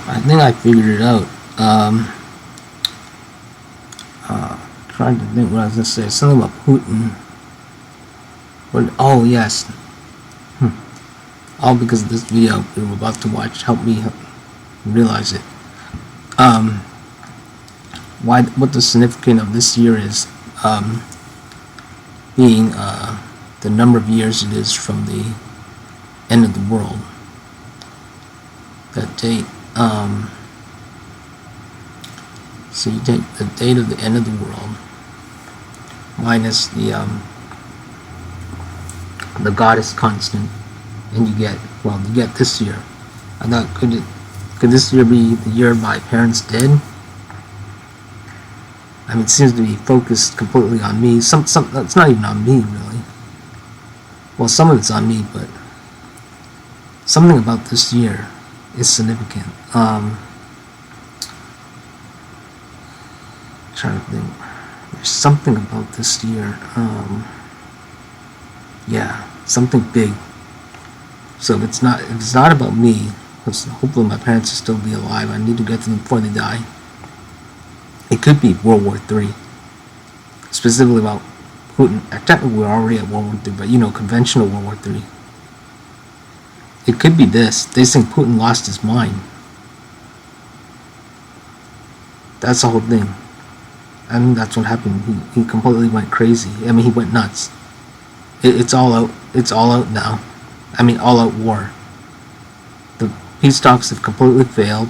I think I figured it out. Trying to think what I was gonna say. Something about Putin. Oh yes. All because of this video we were about to watch helped me realize it. What the significance of this year is, being the number of years it is from the end of the world. That date. So you take the date of the end of the world minus the goddess constant, and you get this year. I thought, could this year be the year my parents did? I mean, it seems to be focused completely on me. Some it's not even on me really. Well, some of it's on me, but something about this year is significant. Trying to think. There's something about this year. Yeah, something big. So if it's not about me, because hopefully my parents will still be alive. I need to get to them before they die. It could be World War III, specifically about Putin. Technically, we're already at World War III, but conventional World War III. It could be this. They think Putin lost his mind. That's the whole thing. I think that's what happened. He completely went crazy. I mean, he went nuts. It's all out. It's all out now. I mean, all out war. The peace talks have completely failed.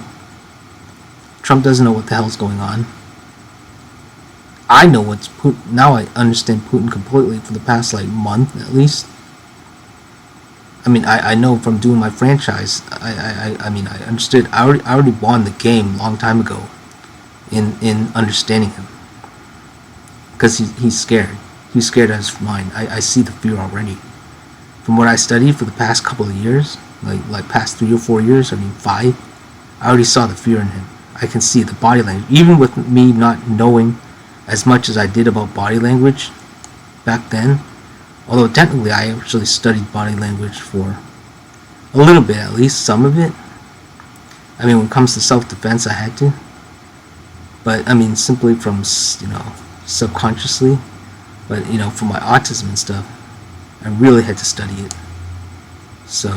Trump doesn't know what the hell's going on. I know what's Putin. Now I understand Putin completely for the past month at least. I mean, I know from doing my franchise. I mean, I understood. I already won the game a long time ago in understanding him. Because he's scared. He's scared out of his mind. I see the fear already. From what I studied for the past couple of years, like past 3 or 4 years, I mean 5, I already saw the fear in him. I can see the body language. Even with me not knowing as much as I did about body language back then, although technically I actually studied body language for a little bit, at least some of it. I mean, when it comes to self-defense, I had to. But I mean, simply from subconsciously, but for my autism and stuff, I really had to study it. So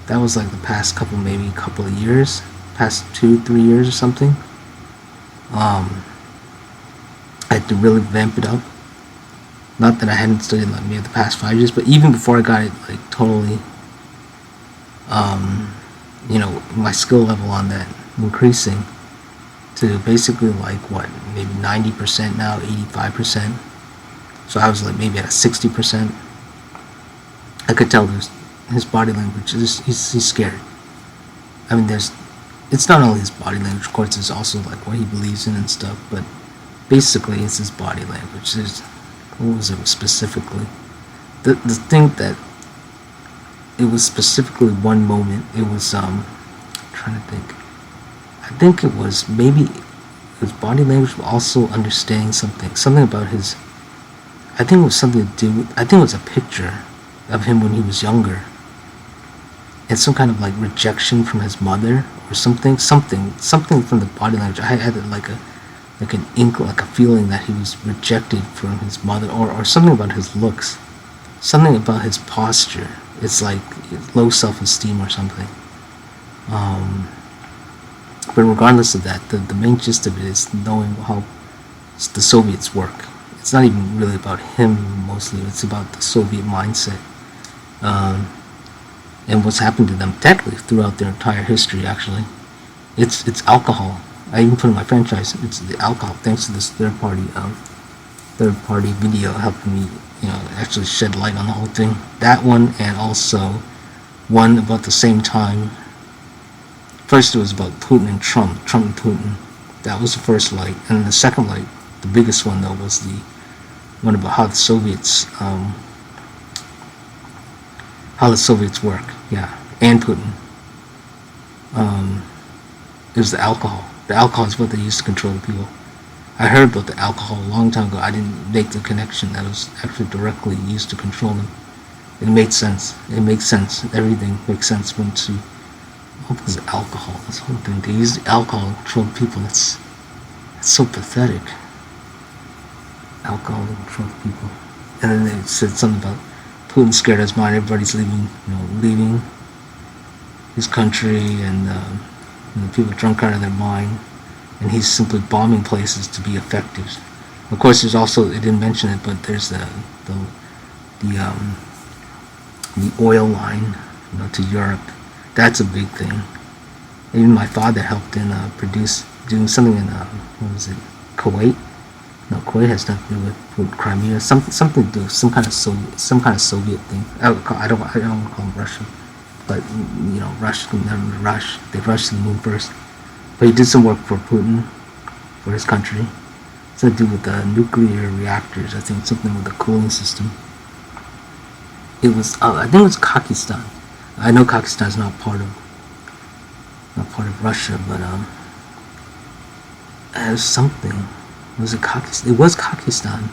that was the past maybe couple of years, past 2-3 years or something. I had to really vamp it up. Not that I hadn't studied maybe the past 5 years, but even before I got it totally, my skill level on that increasing to basically maybe 90% now, 85%. So I was maybe at a 60%. I could tell his body language. He's scared. I mean, it's not only his body language, of course, it's also what he believes in and stuff, but basically it's his body language. What was it specifically? The thing that it was specifically one moment, it was trying to think. I think it was maybe his body language, but also understanding something about his. I think it was something to do with. I think it was a picture of him when he was younger, and some kind of rejection from his mother or something from the body language. I had an inkling, a feeling that he was rejected from his mother, or something about his looks, something about his posture. It's low self-esteem or something. But regardless of that, the main gist of it is knowing how the Soviets work. It's not even really about him mostly. It's about the Soviet mindset and what's happened to them technically throughout their entire history. Actually, it's alcohol. I even put in my franchise. It's the alcohol. Thanks to this third party video helping me, actually shed light on the whole thing. That one, and also one about the same time. First, it was about Putin and Trump and Putin. That was the first light, and the second light, the biggest one though, was the one about how the Soviets work. Yeah, and Putin. It was the alcohol. The alcohol is what they used to control the people. I heard about the alcohol a long time ago. I didn't make the connection that it was actually directly used to control them. It made sense. It makes sense. Everything makes sense All because of alcohol. That's the whole thing. They use alcohol to control people. It's so pathetic. Alcohol to control people. And then they said something about Putin scared his mind. Everybody's leaving his country, and people drunk out of their mind, and he's simply bombing places to be effective. Of course, there's also, it didn't mention it, but there's the oil line, to Europe. That's a big thing. Even my father helped in doing something in what was it, Kuwait? No, Kuwait has nothing to do with Crimea. Something to do with some kind of Soviet thing. I don't want to call them Russia, but they rushed to the moon first. But he did some work for Putin, for his country. It's to do with the nuclear reactors. I think something with the cooling system. It was, I think it was Kakistan. I know Kakistan is not part of Russia, but it was something. Was it Kakistan? It was Kakistan.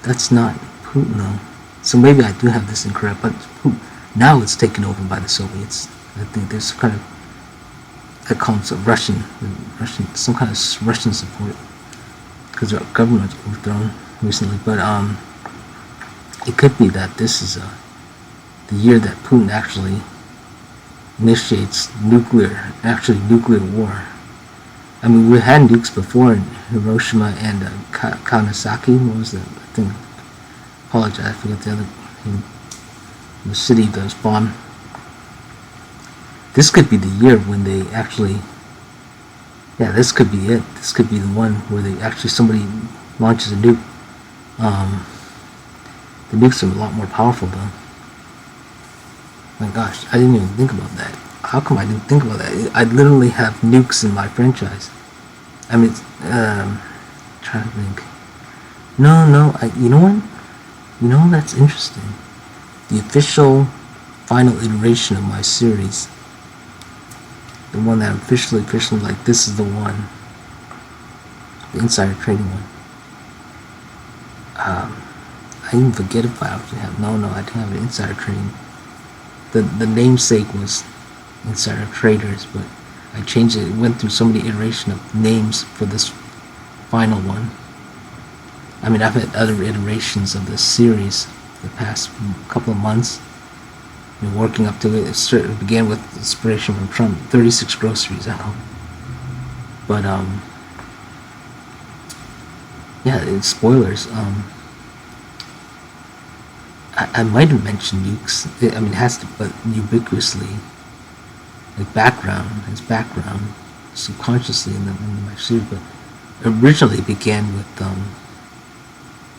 That's not Putin, though. So maybe I do have this incorrect, but now it's taken over by the Soviets. I think there's some kind of, that comes Russian, some kind of Russian support, because their government was overthrown recently. But it could be that this is the year that Putin actually initiates nuclear war. I mean, we had nukes before in Hiroshima and Nagasaki. What was that? I think, apologize, I forget the other, the city that was bombed. This could be the year when they actually, this could be it. This could be the one where somebody launches a nuke. The nukes are a lot more powerful, though. My gosh, I didn't even think about that. How come I didn't think about that? I literally have nukes in my franchise. I mean, trying to think. No, you know what? That's interesting. The official final iteration of my series, the one that I'm officially like, this is the one, the insider trading one. I even forget if I actually have. No, I didn't have an insider trading. The namesake was Insider Traders, but I changed it. It went through so many iterations of names for this final one. I mean, I've had other iterations of this series the past couple of months. Been working up to it. It began with inspiration from Trump. 36 groceries, I know. But it's spoilers. I might have mentioned nukes. I mean, it has to, but ubiquitously, like background, subconsciously in my series. But originally it began with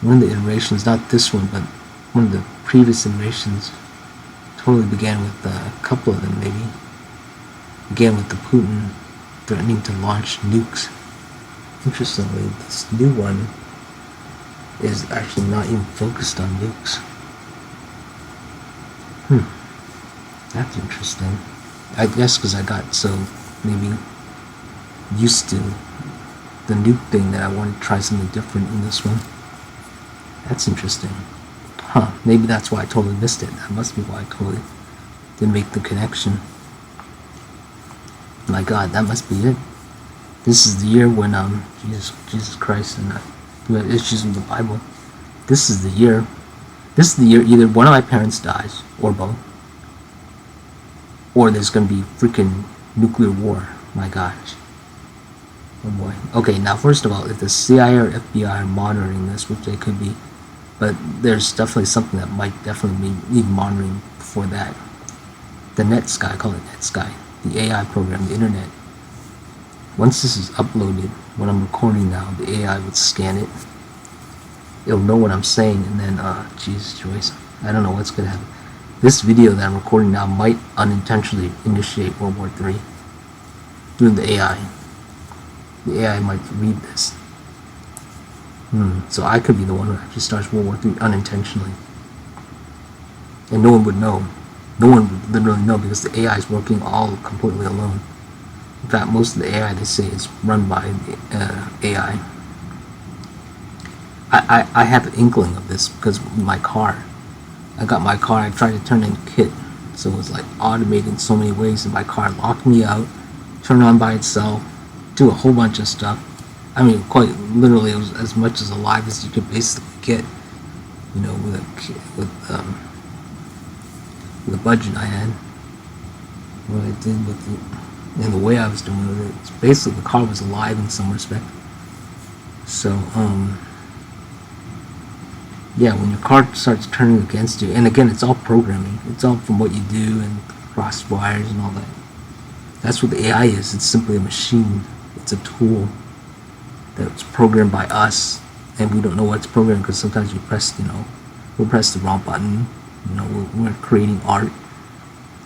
one of the iterations, not this one, but one of the previous iterations. Totally began with a couple of them, maybe. Began with the Putin threatening to launch nukes. Interestingly, this new one is actually not even focused on nukes. That's interesting. I guess because I got so maybe used to the nuke thing that I wanted to try something different in this one. That's interesting. Maybe that's why I totally missed it. That must be why I totally didn't make the connection. My God, that must be it. This is the year when Jesus Christ and who had issues with the Bible. This is the year either one of my parents dies, or both, or there's going to be freaking nuclear war. My gosh. Oh boy. Okay, now first of all, if the CIA or FBI are monitoring this, which they could be, but there's definitely something that might definitely need monitoring before that. The NetSky, I call it NetSky, the AI program, the internet. Once this is uploaded, when I'm recording now, the AI would scan it. It'll know what I'm saying, and then, Jesus Joyce, I don't know what's going to happen. This video that I'm recording now might unintentionally initiate World War III through the AI. The AI might read this. So I could be the one who actually starts World War III unintentionally. And no one would know. No one would literally know, because the AI is working all completely alone. In fact, most of the AI, they say, is run by AI. I have an inkling of this because my car. I got my car. I tried to turn in kit So it was like automated in so many ways, and my car locked me out, turned on by itself, do a whole bunch of stuff. I mean, quite literally, it was as much as alive as you could basically get, with the budget I had. What I did with it, and the way I was doing it, it's basically the car was alive in some respect. So, yeah, when your car starts turning against you, and again, it's all programming. It's all from what you do and cross wires and all that. That's what the AI is. It's simply a machine. It's a tool that's programmed by us, and we don't know what it's programmed because sometimes we'll press the wrong button. We're creating art,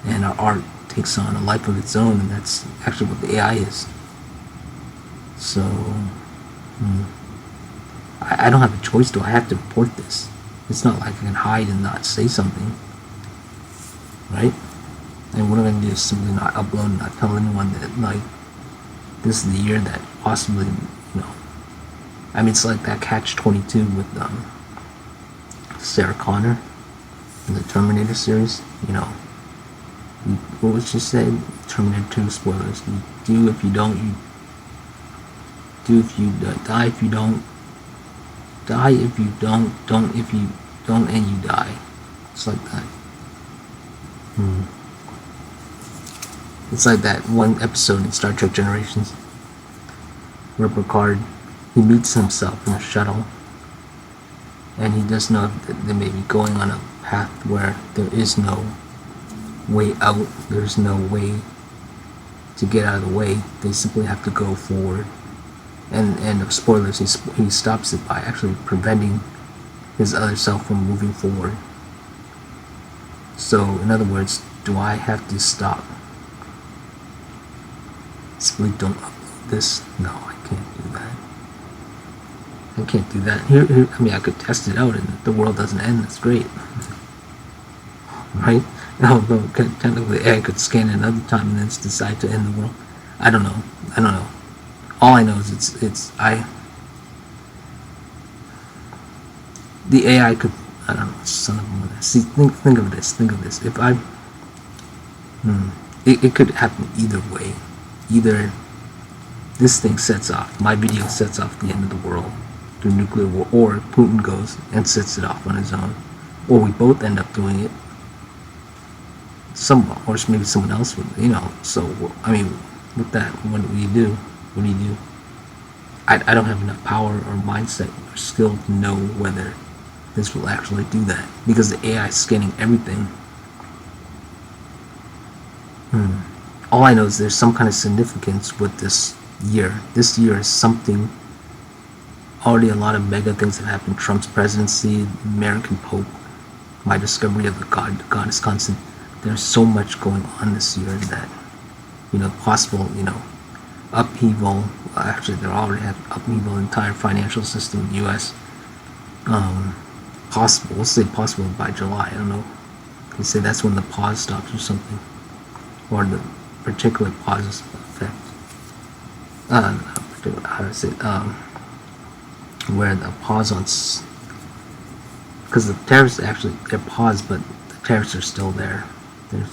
and our art takes on a life of its own, and that's actually what the AI is. So, I don't have a choice, though. I have to report this. It's not like I can hide and not say something, right? And what I'm gonna do is simply not upload and not tell anyone that, like, this is the year that possibly, I mean, it's like that Catch-22 with Sarah Connor in the Terminator series. What was she said? Terminator 2 spoilers. You do if you don't. You do if you die if you don't. Die if you don't. Don't if you don't, and you die. It's like that. It's like that one episode in Star Trek Generations where Picard, he meets himself in a shuttle, and he does know that they may be going on a path where there is no way out, there's no way to get out of the way. They simply have to go forward. And spoilers, he stops it by actually preventing his other self from moving forward. So, in other words, do I have to stop? Simply don't upload this? No, I can't do that. I can't do that. Here, I mean, I could test it out, and if the world doesn't end, that's great. Right? Although technically I could scan it another time and then decide to end the world. I don't know. All I know is the AI could, I don't know, son of a mother. See, think of this. If it could happen either way. Either this thing sets off, my video sets off the end of the world through nuclear war, or Putin goes and sets it off on his own, or we both end up doing it. Or maybe someone else would, so, I mean, with that, what do you do? I don't have enough power or mindset or skill to know whether this will actually do that, because the AI is scanning everything. All I know is there's some kind of significance with this year. This year is something. Already a lot of mega things have happened. Trump's presidency, American Pope, my discovery of the goddess constant. There's so much going on this year that, possible, upheaval. Actually, they already have upheaval in the entire financial system in the U.S. Possible, let's say possible by July. I don't know. They say that's when the pause stops or something, or the particular pauses effect. How to say? Where the pause on, because the tariffs actually they're paused, but the tariffs are still there. They're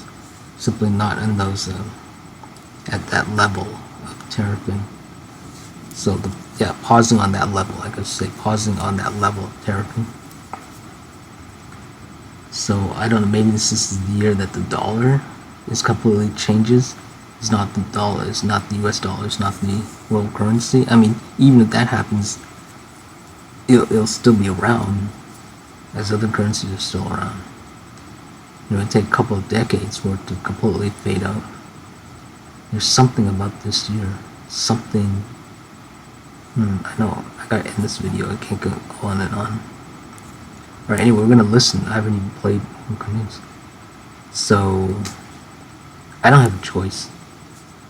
simply not in those at that level of tariffing. So pausing on that level, I could say pausing on that level of tariffing. So I don't know, maybe this is the year that the dollar is completely changes. It's not the dollar, it's not the US dollar, it's not the world currency. I mean, even if that happens, it'll still be around, as other currencies are still around. It'll take a couple of decades for it to completely fade out. There's something about this year. Something. I know, I gotta end this video. I can't go on and on. Alright, anyway, we're gonna listen. I haven't even played Incarnates. So, I don't have a choice.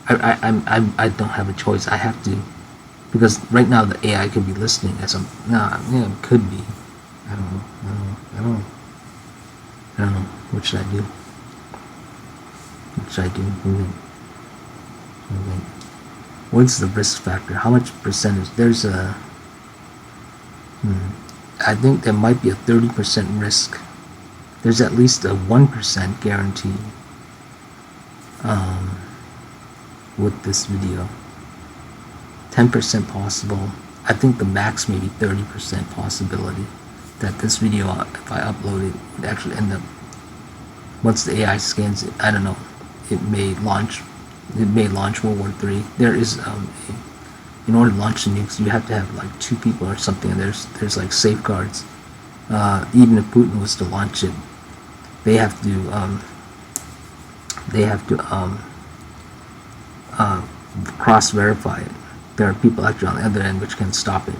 I don't have a choice. I have to. Because right now the AI could be listening as I'm. It could be. I don't know. What should I do? What's the risk factor? How much percentage? There's I think there might be a 30% risk there's at least a 1% guarantee with this video. 10% possible. I think the max maybe 30% possibility that this video, if I upload it, would actually end up, once the AI scans it, I don't know, it may launch World War III. There is in order to launch the nukes, you have to have like 2 people or something, and there's like safeguards. Even if Putin was to launch it, they have to cross-verify it. There are people actually on the other end which can stop it.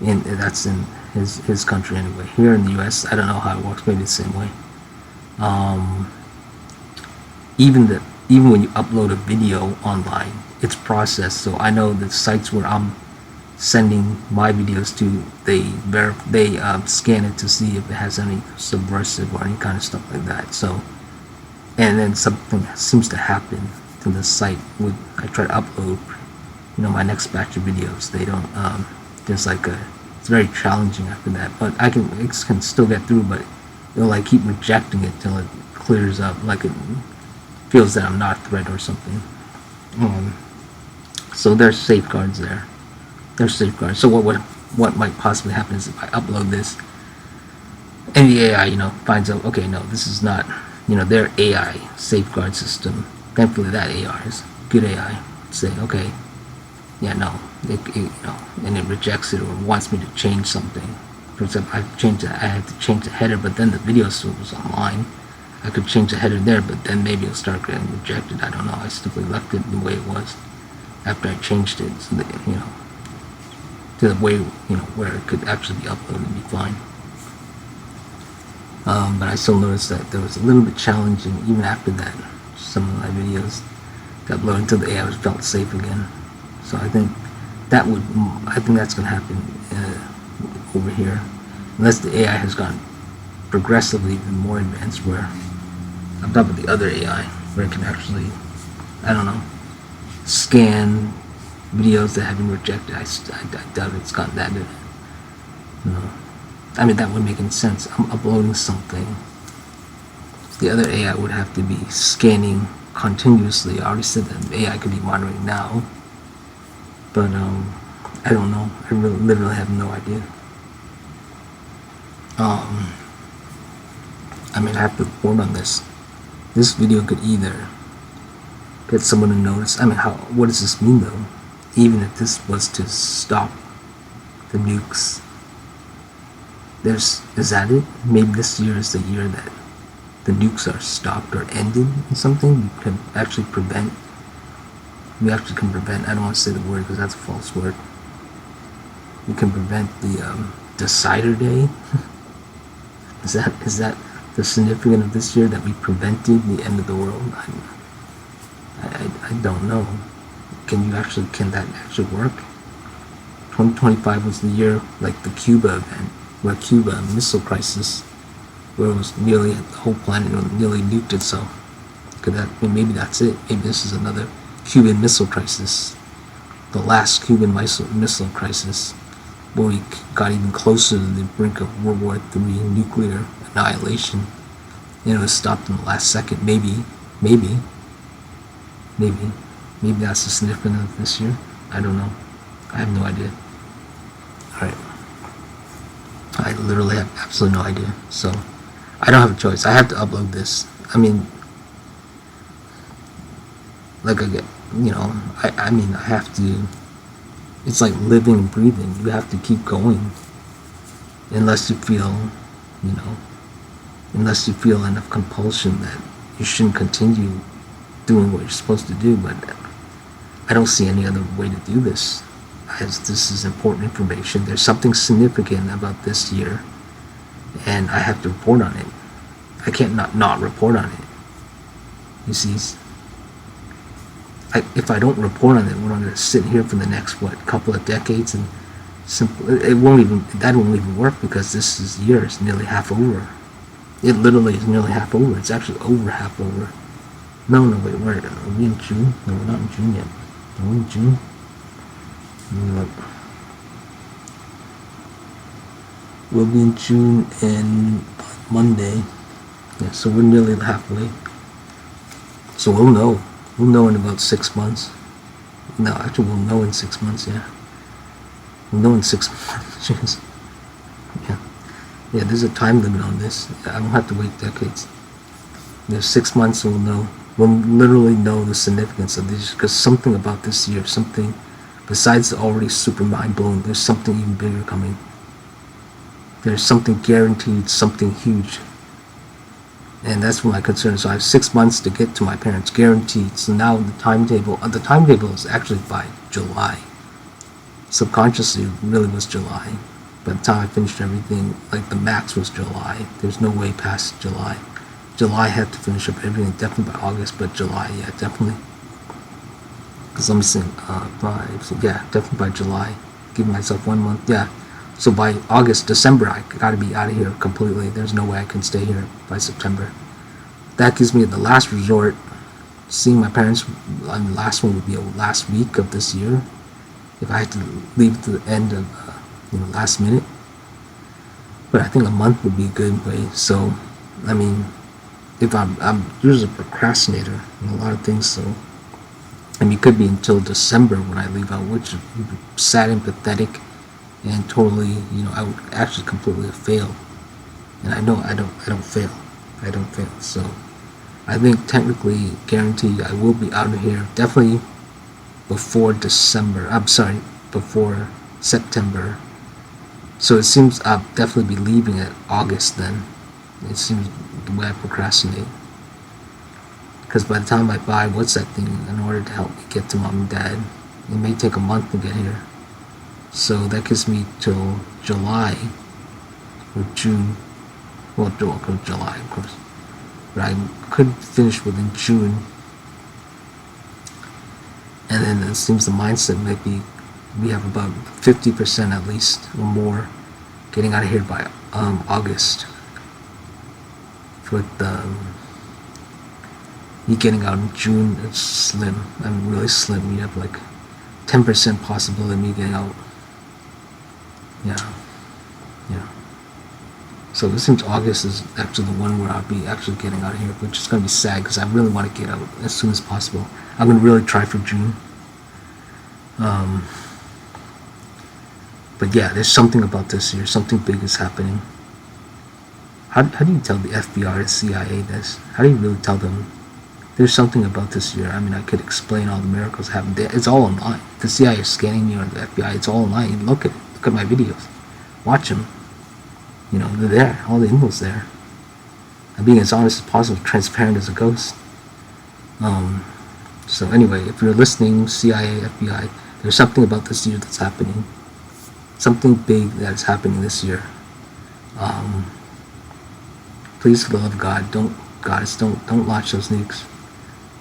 And that's in his country anyway. Here in the U.S., I don't know how it works. Maybe the same way. Even when you upload a video online, it's processed. So I know the sites where I'm sending my videos to, they scan it to see if it has any subversive or any kind of stuff like that. So, and then something seems to happen to the site when I try to upload, my next batch of videos. They don't. There's like it's very challenging after that. But it can still get through, but it'll like keep rejecting it till it clears up, like it feels that I'm not a threat or something. So there's safeguards there. There's safeguards. So what might possibly happen is if I upload this, and the AI, finds out, okay, no, this is not, their AI safeguard system. Thankfully, that AI is good AI. Say, okay, yeah, no, and it rejects it or wants me to change something. For example, I had to change the header, but then the video still was online. I could change the header there, but then maybe it'll start getting rejected. I don't know. I simply left it the way it was after I changed it, so that, to the way, where it could actually be uploaded and be fine. But I still noticed that there was a little bit challenging even after that. Some of my videos got uploaded until the AI felt safe again. So I think that's going to happen over here, unless the AI has gotten progressively even more advanced, where on top of the other AI, where it can actually, I don't know, scan videos that have been rejected. I doubt it's gotten that good. I mean, that wouldn't make any sense. I'm uploading something. The other AI would have to be scanning continuously. I already said that AI could be monitoring now, but I don't know. I literally have no idea. I mean, I have to report on this. This video could either get someone to notice. I mean, what does this mean though? Even if this was to stop the nukes, is that it? Maybe this year is the year that the nukes are stopped or ended or something. We actually can prevent, I don't want to say the word because that's a false word. We can prevent the decider day. Is that the significance of this year, that we prevented the end of the world? I don't know. Can that actually work? 2025 was the year, like the Cuba event, where Cuba missile crisis, where it was nearly the whole planet nearly nuked itself. Maybe that's it. Maybe this is another Cuban missile crisis, the last Cuban missile crisis, where we got even closer to the brink of World War III nuclear annihilation, and it was stopped in the last second. Maybe that's the significance of this year. I don't know. I have no idea. Alright. I literally have absolutely no idea. So, I don't have a choice. I have to upload this. I mean, like I have to, it's like living and breathing. You have to keep going. Unless you feel enough compulsion that you shouldn't continue doing what you're supposed to do. But I don't see any other way to do this, as this is important information. There's something significant about this year, and I have to report on it. I can't not report on it. You see, if I don't report on it, we're going to sit here for the next couple of decades, and that won't even work, because this year is nearly half over. It literally is nearly half over. It's actually over half over. No, wait, are we in June? No, we're not in June yet. Are we in June? Look. We'll be in June in Monday. Yeah, so we're nearly halfway. So we'll know. We'll know in about 6 months. No, actually, we'll know in 6 months. Yeah, we'll know in 6 months. Jeez. Yeah, yeah. There's a time limit on this. I don't have to wait decades. There's 6 months, and we'll know. We'll literally know the significance of this, because something about this year, something besides the already super mind blowing, there's something even bigger coming. There's something guaranteed, something huge. And that's what my concern is. So I have 6 months to get to my parents, guaranteed. So now the timetable is actually by July. Subconsciously, it really was July. By the time I finished everything, like the max was July. There's no way past July. July had to finish up everything, definitely by August, but July, yeah, definitely. Because let me see, yeah, definitely by July. Giving myself 1 month, yeah. So by August, December, I gotta be out of here completely. There's no way I can stay here by September. That gives me the last resort. Seeing my parents, the last one would be a last week of this year. If I had to leave to the end of, last minute. But I think a month would be a good way. So, I mean, if I'm usually a procrastinator in a lot of things, so. I mean, it could be until December when I leave out, which would be sad and pathetic. And totally, I would actually completely fail. And I know I don't fail. I don't fail. So I think technically guaranteed I will be out of here definitely before December. I'm sorry, before September. So it seems I'll definitely be leaving at August then. It seems the way I procrastinate. Because by the time I buy, what's that thing, in order to help me get to mom and dad, it may take a month to get here. So that gives me till July or June. Well, July, of course. But I could finish within June. And then it seems the mindset might be we have about 50% at least or more getting out of here by August. With me getting out in June, it's slim. I'm really slim. You have like 10% possibility of me getting out. Yeah. So it seems August is actually the one where I'll be actually getting out of here, which is going to be sad because I really want to get out as soon as possible. I'm going to really try for June. But yeah, there's something about this year. Something big is happening. How do you tell the FBI or the CIA this? How do you really tell them there's something about this year? I mean, I could explain all the miracles happened. It's all online. The CIA is scanning me or the FBI. It's all online. You look at it. Look at my videos. Watch them. They're there. All the info's there. I'm being as honest as possible, transparent as a ghost. So anyway, if you're listening, CIA, FBI, there's something about this year that's happening. Something big that is happening this year. Please, for the love of God, don't launch those nukes.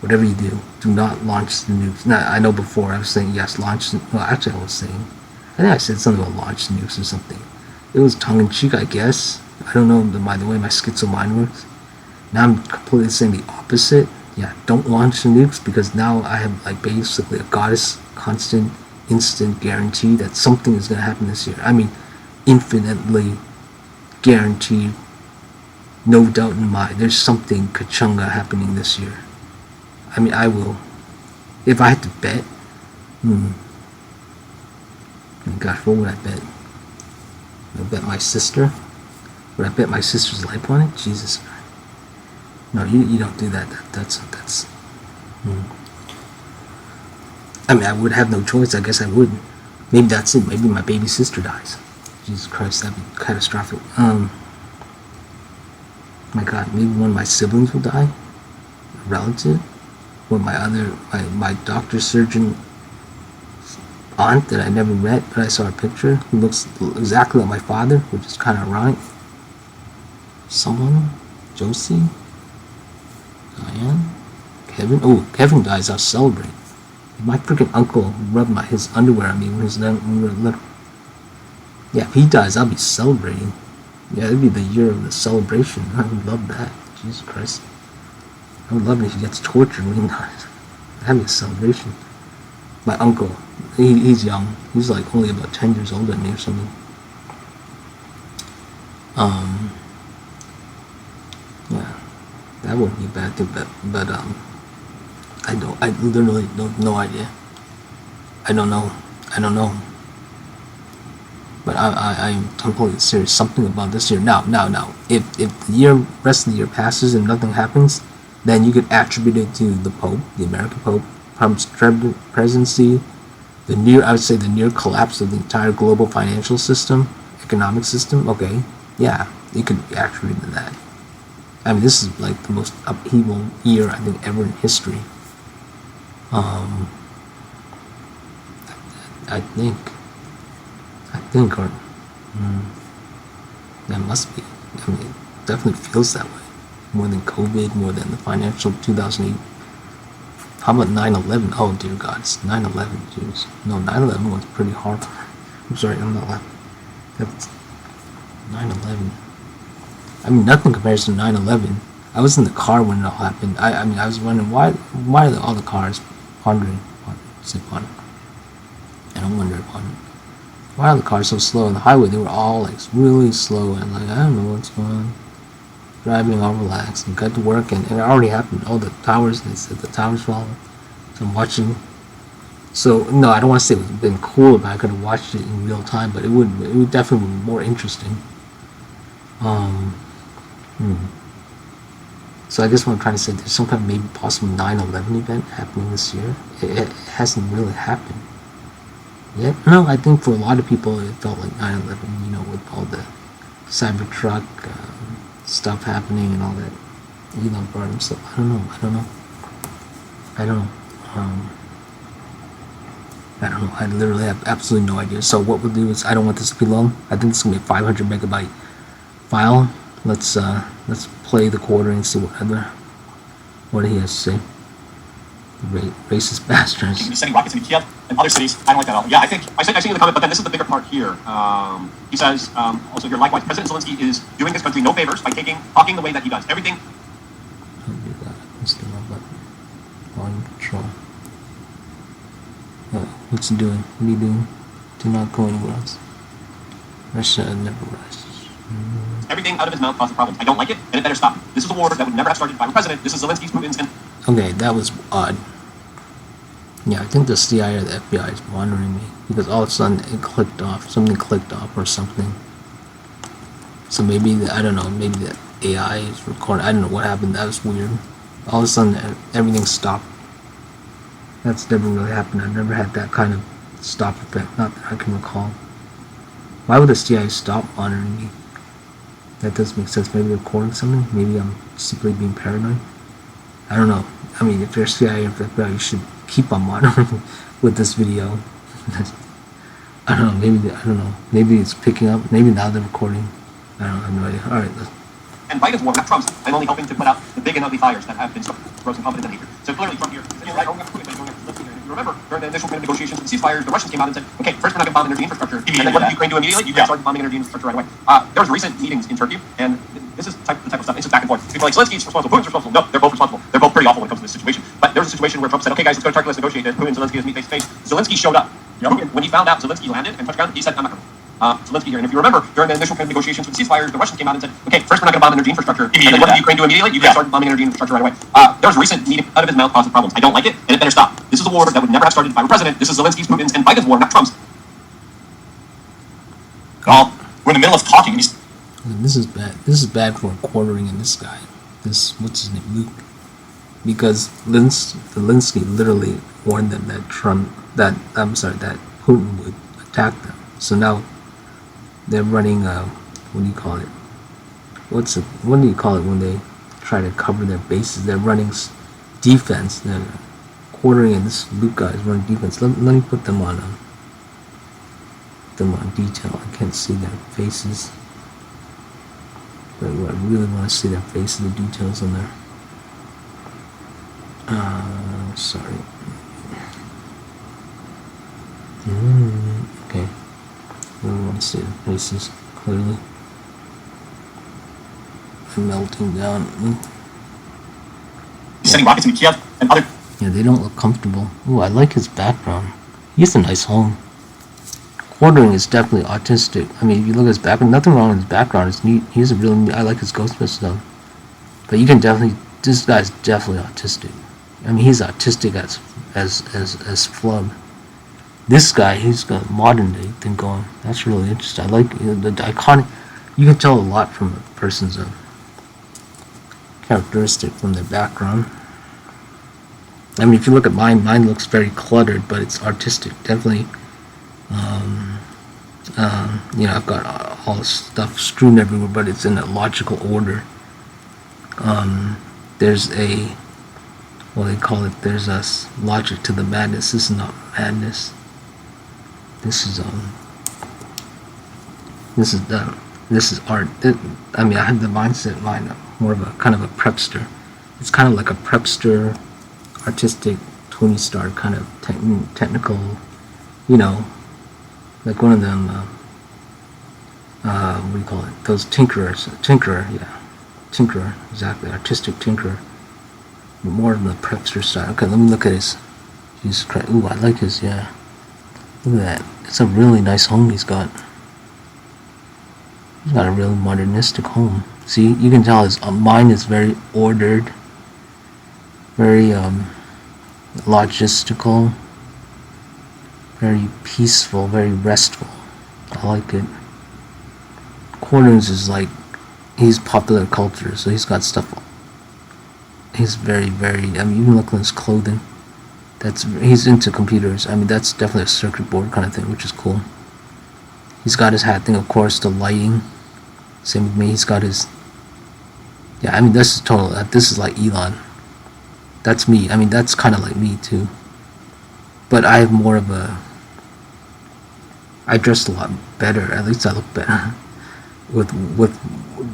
Whatever you do not launch the nukes. Now, I know before I was saying yes, launch. Well, actually, I think I said something about launch nukes or something. It was tongue-in-cheek, I guess. I don't know the way my schizo mind works. Now I'm completely saying the opposite. Yeah, don't launch the nukes because now I have like basically a goddess, constant, instant guarantee that something is going to happen this year. I mean, infinitely guaranteed. No doubt in my mind. There's something Kachunga happening this year. I mean, I will. If I had to bet, gosh, what would I bet? Would I bet my sister? Would I bet my sister's life on it? Jesus Christ. No, you don't do that. That's. I mean, I would have no choice. I guess I would. Maybe that's it. Maybe my baby sister dies. Jesus Christ, that'd be catastrophic. My God, maybe one of my siblings will die. A relative. Or my doctor surgeon aunt that I never met, but I saw a picture who looks exactly like my father, which is kind of ironic. Someone? Josie? Diane? Kevin? Oh, Kevin dies, I'll celebrate. My freaking uncle rubbed his underwear on me when we were little. Yeah, if he dies, I'll be celebrating. Yeah, it'd be the year of the celebration. I would love that. Jesus Christ. I would love it if he gets tortured when he dies. That'd be a celebration. My uncle, he's young. He's like only about 10 years older than me or something. That wouldn't be a bad thing, but I literally don't no idea. I don't know. But I'm completely serious. Something about this year. Now. If the rest of the year passes and nothing happens, then you could attribute it to the Pope, the American Pope, Trump's presidency, I would say the near collapse of the entire global financial system, economic system. Okay, yeah, you could attribute it to that. I mean, this is like the most upheaval year I think ever in history. I think, or that must be. I mean, it definitely feels that way. More than COVID, more than the financial 2008. How about 9/11? Oh dear God, it's 9/11. Jeez, no, 9/11 was pretty hard. I'm sorry, I'm not laughing. That's 9/11. I mean, nothing compares to 9/11. I was in the car when it all happened. I mean, I was wondering why are all the cars pondering? I don't wonder upon it. Why are the cars so slow on the highway? They were all like really slow and like, I don't know what's going on. Driving all relaxed and got to work, and it already happened. All the towers, they said the towers fall. So I'm watching. So no, I don't want to say it would have been cool if I could have watched it in real time, but it would definitely be more interesting. So I guess what I'm trying to say, there's some kind of maybe possible 9/11 event happening this year. It hasn't really happened yet. No, I think for a lot of people it felt like 9/11. You know, with all the Cybertruck stuff happening and all that. Elon brought himself. I don't know. I literally have absolutely no idea. So what we'll do is, I don't want this to be long. I think this is gonna be a 500 megabyte file. Let's play the quarter and see what he has to say. Racist bastards. He's sending rockets into Kiev and other cities. I don't like that at all. Yeah, I think I said in the comment, but then this is the bigger part here. He says also here, likewise, President Zelensky is doing his country no favors by talking the way that he does. Everything. I'll do that. Let's do my button. Volume control. What's he doing? What are you doing? Do not go anywhere else. Russia never rises. Everything out of his mouth causes problems. I don't like it, and it better stop. This is a war that would never have started by a president. This is Zelensky's Putin's. Okay, that was odd. Yeah, I think the CIA or the FBI is monitoring me because all of a sudden it clicked off. Something clicked off or something. So maybe I don't know. Maybe the AI is recording. I don't know what happened. That was weird. All of a sudden everything stopped. That's never really happened. I've never had that kind of stop effect. Not that I can recall. Why would the CIA stop monitoring me? That doesn't make sense. Maybe they're recording something. Maybe I'm simply being paranoid. I don't know. I mean, if you're CIA or FBI, you should keep on monitoring with this video. I don't know. Maybe it's picking up. Maybe now they're recording. I have no idea. All right. And Biden's war, not Trump's. I'm only helping to put out the big and ugly fires that have been so gross and confident and hatred. So clearly, Trump here, you're right, if you remember, during the initial negotiations of the ceasefire, the Russians came out and said, okay, first we're not going to bomb energy infrastructure. And then what did Ukraine do immediately? Ukraine started bombing energy infrastructure right away. There was recent meetings in Turkey, and this is the type of stuff. It's just back and forth. People are like, Zelensky's responsible, Putin's responsible. No, they're both responsible. They're both pretty awful when it comes to this situation. But there was a situation where Trump said, okay, guys, let's go to Turkey, let's negotiate. And Putin and Zelensky meet face to face. Zelensky showed up. Putin, when he found out Zelensky landed and touched ground, he said, I'm not coming. Zelensky here, and if you remember, during the initial negotiations with the ceasefire, the Russians came out and said, okay, first we're not going to bomb energy infrastructure. And then what did Ukraine do immediately? Ukraine started bombing energy infrastructure right away. There was a recent meeting out of his mouth causing problems. I don't like it, and it better stop. This is a war that would never have started by a president. This is Zelensky's, Putin's, and Biden's war, not Trump's. Well, we're in the middle of talking, and he's... This is bad. This is bad for quartering in this guy. What's his name? Luke. Because Zelensky literally warned them that that Putin would attack them. So now they're running what do you call it? What do you call it when they try to cover their bases? They're running defense. They're quartering, and this Luke guy is running defense. Let me put them on detail. I can't see their faces. But I really want to see their faces, the details on there. Sorry. Okay. I really want to see their faces clearly. They're melting down. He's sending rockets into Kiev and other... Yeah, they don't look comfortable. Ooh, I like his background. He has a nice home. Quartering is definitely autistic. I mean, if you look at his background, nothing wrong with his background. It's neat. He's a really neat. I like his Ghostbusters stuff. But you can definitely this guy's definitely autistic. I mean, he's autistic as flub. This guy, he's got a modern day thing going. That's really interesting. I like the iconic. You can tell a lot from a person's characteristic from their background. I mean, if you look at mine looks very cluttered, but it's artistic. Definitely, I've got all this stuff strewn everywhere, but it's in a logical order. There's a, what they call it, there's a logic to the madness. This is not madness. This is art. I mean, I have the mindset line more of a kind of a prepster. It's kind of like a prepster, artistic, Tony Stark kind of technical, like one of them. What do you call it? Those tinkerer, exactly, artistic tinkerer. But more of the prepster style. Okay, let me look at his. Jesus Christ! Ooh, I like his. Yeah, look at that. It's a really nice home he's got. He's got a really modernistic home. See, you can tell his mind is very ordered, very logistical, very peaceful, very restful. I like it. Corners is like, he's popular culture, so he's got stuff. He's very, I mean, even look at his clothing. He's into computers. I mean, that's definitely a circuit board kind of thing, which is cool. He's got his hat thing, of course, the lighting. Same with me. He's got his. Yeah, I mean, this is total. This is like Elon. That's me. I mean, that's kind of like me too. But I have more of a. I dressed a lot better. At least I look better. With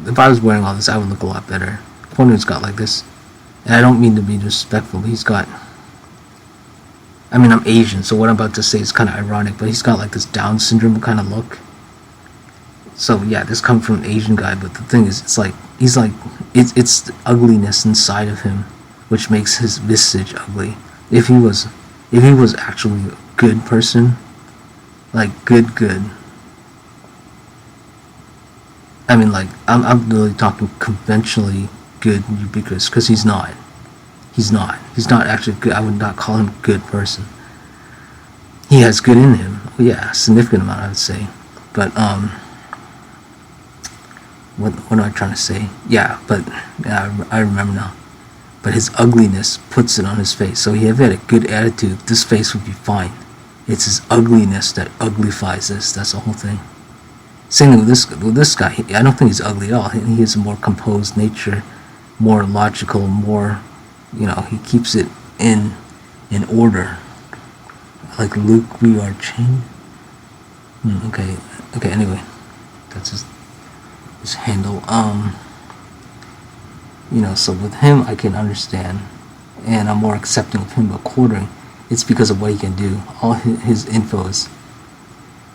if I was wearing all this, I would look a lot better. Corner's got like this, and I don't mean to be disrespectful, but he's got. I mean, I'm Asian, so what I'm about to say is kind of ironic, but he's got like this Down syndrome kind of look. So yeah, this comes from an Asian guy, but the thing is, it's like it's the ugliness inside of him, which makes his visage ugly. If he was actually a good person, like good. I mean, like I'm really talking conventionally good, ubiquitous, because he's not. He's not actually good. I would not call him a good person. He has good in him. Well, yeah, a significant amount, I would say. But what am I trying to say? Yeah, but yeah, I remember now. But his ugliness puts it on his face. So if he had a good attitude, this face would be fine. It's his ugliness that uglifies this. That's the whole thing. Same thing with this guy. I don't think he's ugly at all. He has a more composed nature, more logical, more. He keeps it in order. Like Luke, we are chained. Okay. Anyway, that's his handle. So with him, I can understand, and I'm more accepting of him. But quartering, it's because of what he can do. All his info is.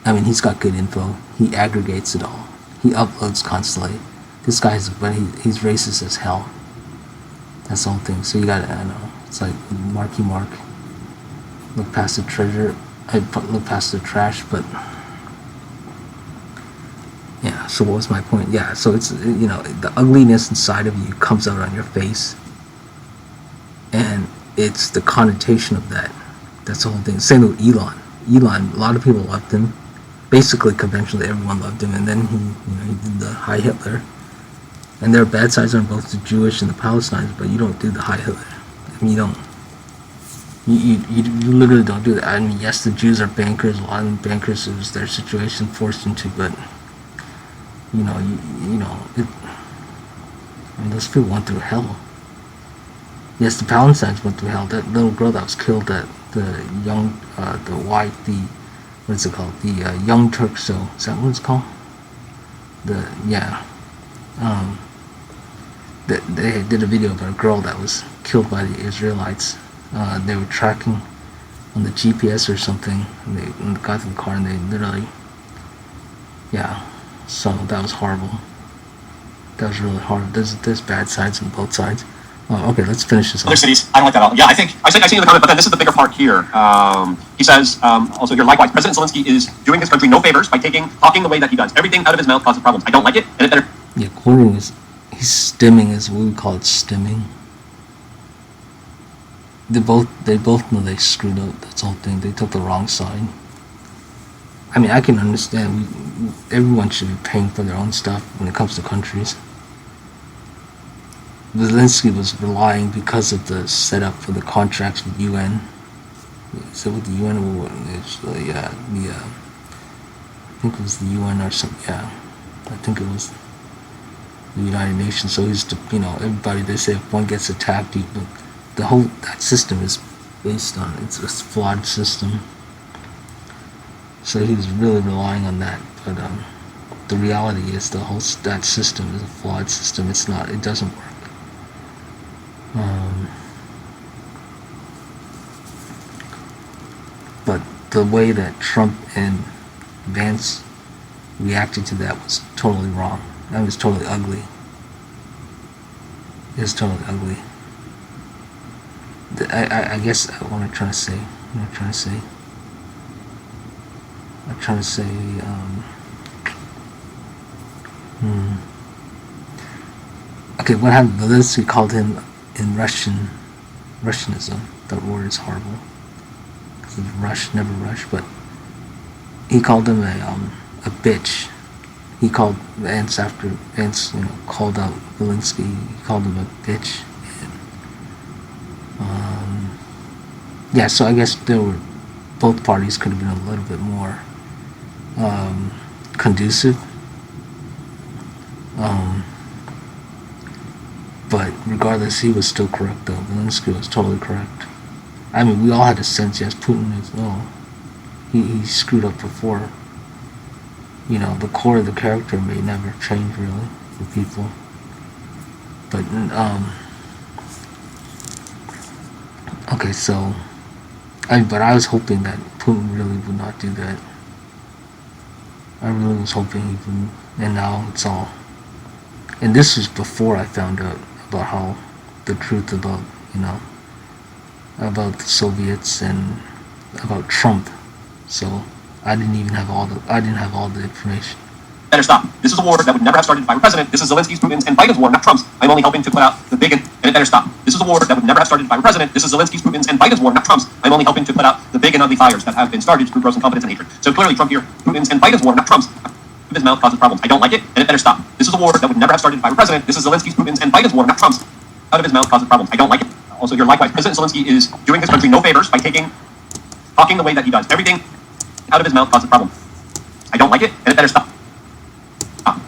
I mean, he's got good info. He aggregates it all. He uploads constantly. This guy's, but he's racist as hell. That's the whole thing. So you gotta, I know, it's like Marky Mark. Look past the treasure. I look past the trash, but yeah. So what was my point? Yeah. So it's the ugliness inside of you comes out on your face, and it's the connotation of that. That's the whole thing. Same with Elon. A lot of people loved him. Basically, conventionally, everyone loved him, and then he did the High Hitler. And there are bad sides on both the Jewish and the Palestinians, but you don't do the High Hitler. I mean, you don't. You literally don't do that. I mean, yes, the Jews are bankers. A lot of them bankers, it was their situation forced into, but those people went through hell. Yes, the Palestinians went through hell. That little girl that was killed, what is it called? The Young Turk show. Is that what it's called? They did a video about a girl that was killed by the Israelites. They were tracking on the GPS or something, and they got to the car and they literally, so that was horrible. That was really hard. There's bad sides on both sides. Okay, let's finish this. Other cities, I don't like that at all. Yeah, I see in the comment, but then this is the bigger part here. He says, also here, likewise, President Zelensky is doing his country no favors by talking the way that he does. Everything out of his mouth causes problems. I don't like it, and it better. Yeah, quoting he's stimming, is what we call it, stimming. they both know they screwed up. That's the whole thing. They took the wrong side. I mean, I can understand. Everyone should be paying for their own stuff when it comes to countries. Zelensky was relying because of the setup for the contracts with UN. So with the UN, it's I think it was the UN or something. Yeah, I think it was the United Nations. So he's, everybody. They say if one gets attacked, the whole that system is based on it's a flawed system. So he was really relying on that, but the reality is that system is a flawed system. It's not. It doesn't work. But the way that Trump and Vance reacted to that was totally wrong. That was totally ugly. It was totally ugly. I guess what I'm trying to say. Okay, what happened? Zelensky called him in Russianism. That word is horrible. Rush, never rush, but he called him a bitch. He called Vance after Vance, called out Zelensky. He called him a bitch. And, yeah, so I guess both parties could have been a little bit more conducive. But regardless, he was still correct, though. Zelensky was totally correct. I mean, we all had a sense, yes, Putin is, he screwed up before. The core of the character may never change, really, for people. But, okay, so, but I was hoping that Putin really would not do that. I really was hoping he wouldn't, and now it's all. And this was before I found out about how the truth about, about the Soviets and about Trump. So I didn't have all the information. Better stop. This is a war that would never have started if I were president. This is Zelensky's, Putin's, and Biden's war, not Trump's. I'm only helping to put out the big and it better stop. This is a war that would never have started if I were president. This is Zelensky's, Putin's, and Biden's war, not Trump's. I'm only helping to put out the big and ugly fires that have been started through gross incompetence and hatred. So clearly Trump here, Putin's, and Biden's war, not Trump's. His mouth causes problems. I don't like it, and it better stop. This is a war that would never have started if I were president. This is Zelensky's, Putin's, and Biden's war, not Trump's. Out of his mouth causes problems. I don't like it. Also, here, likewise, President Zelensky is doing his country no favors by talking the way that he does. Everything out of his mouth causes problems. I don't like it, and it better stop.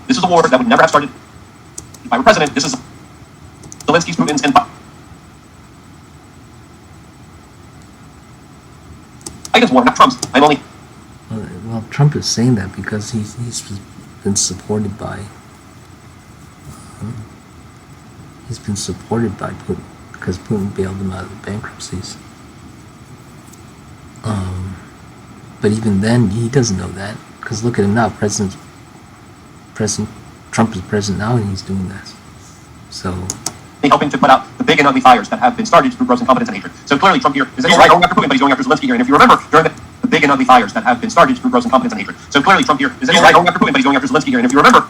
This is a war that would never have started if I were president. This is Zelensky's, Putin's, and Biden's war, not Trump's. I'm only. Well, Trump is saying that because he's been supported by. He's been supported by Putin because Putin bailed him out of the bankruptcies. But even then, he doesn't know that because look at him now. President Trump is president now, and he's doing this. So. Helping to put out the big and ugly fires that have been started through gross incompetence and hatred. So clearly, Trump here is right going after Putin, but he's going after Zelensky here. And if you remember, during the big and ugly fires that have been started through gross incompetence and hatred. So clearly, Trump here is right going after Putin, but he's going after Zelensky here. And if you remember,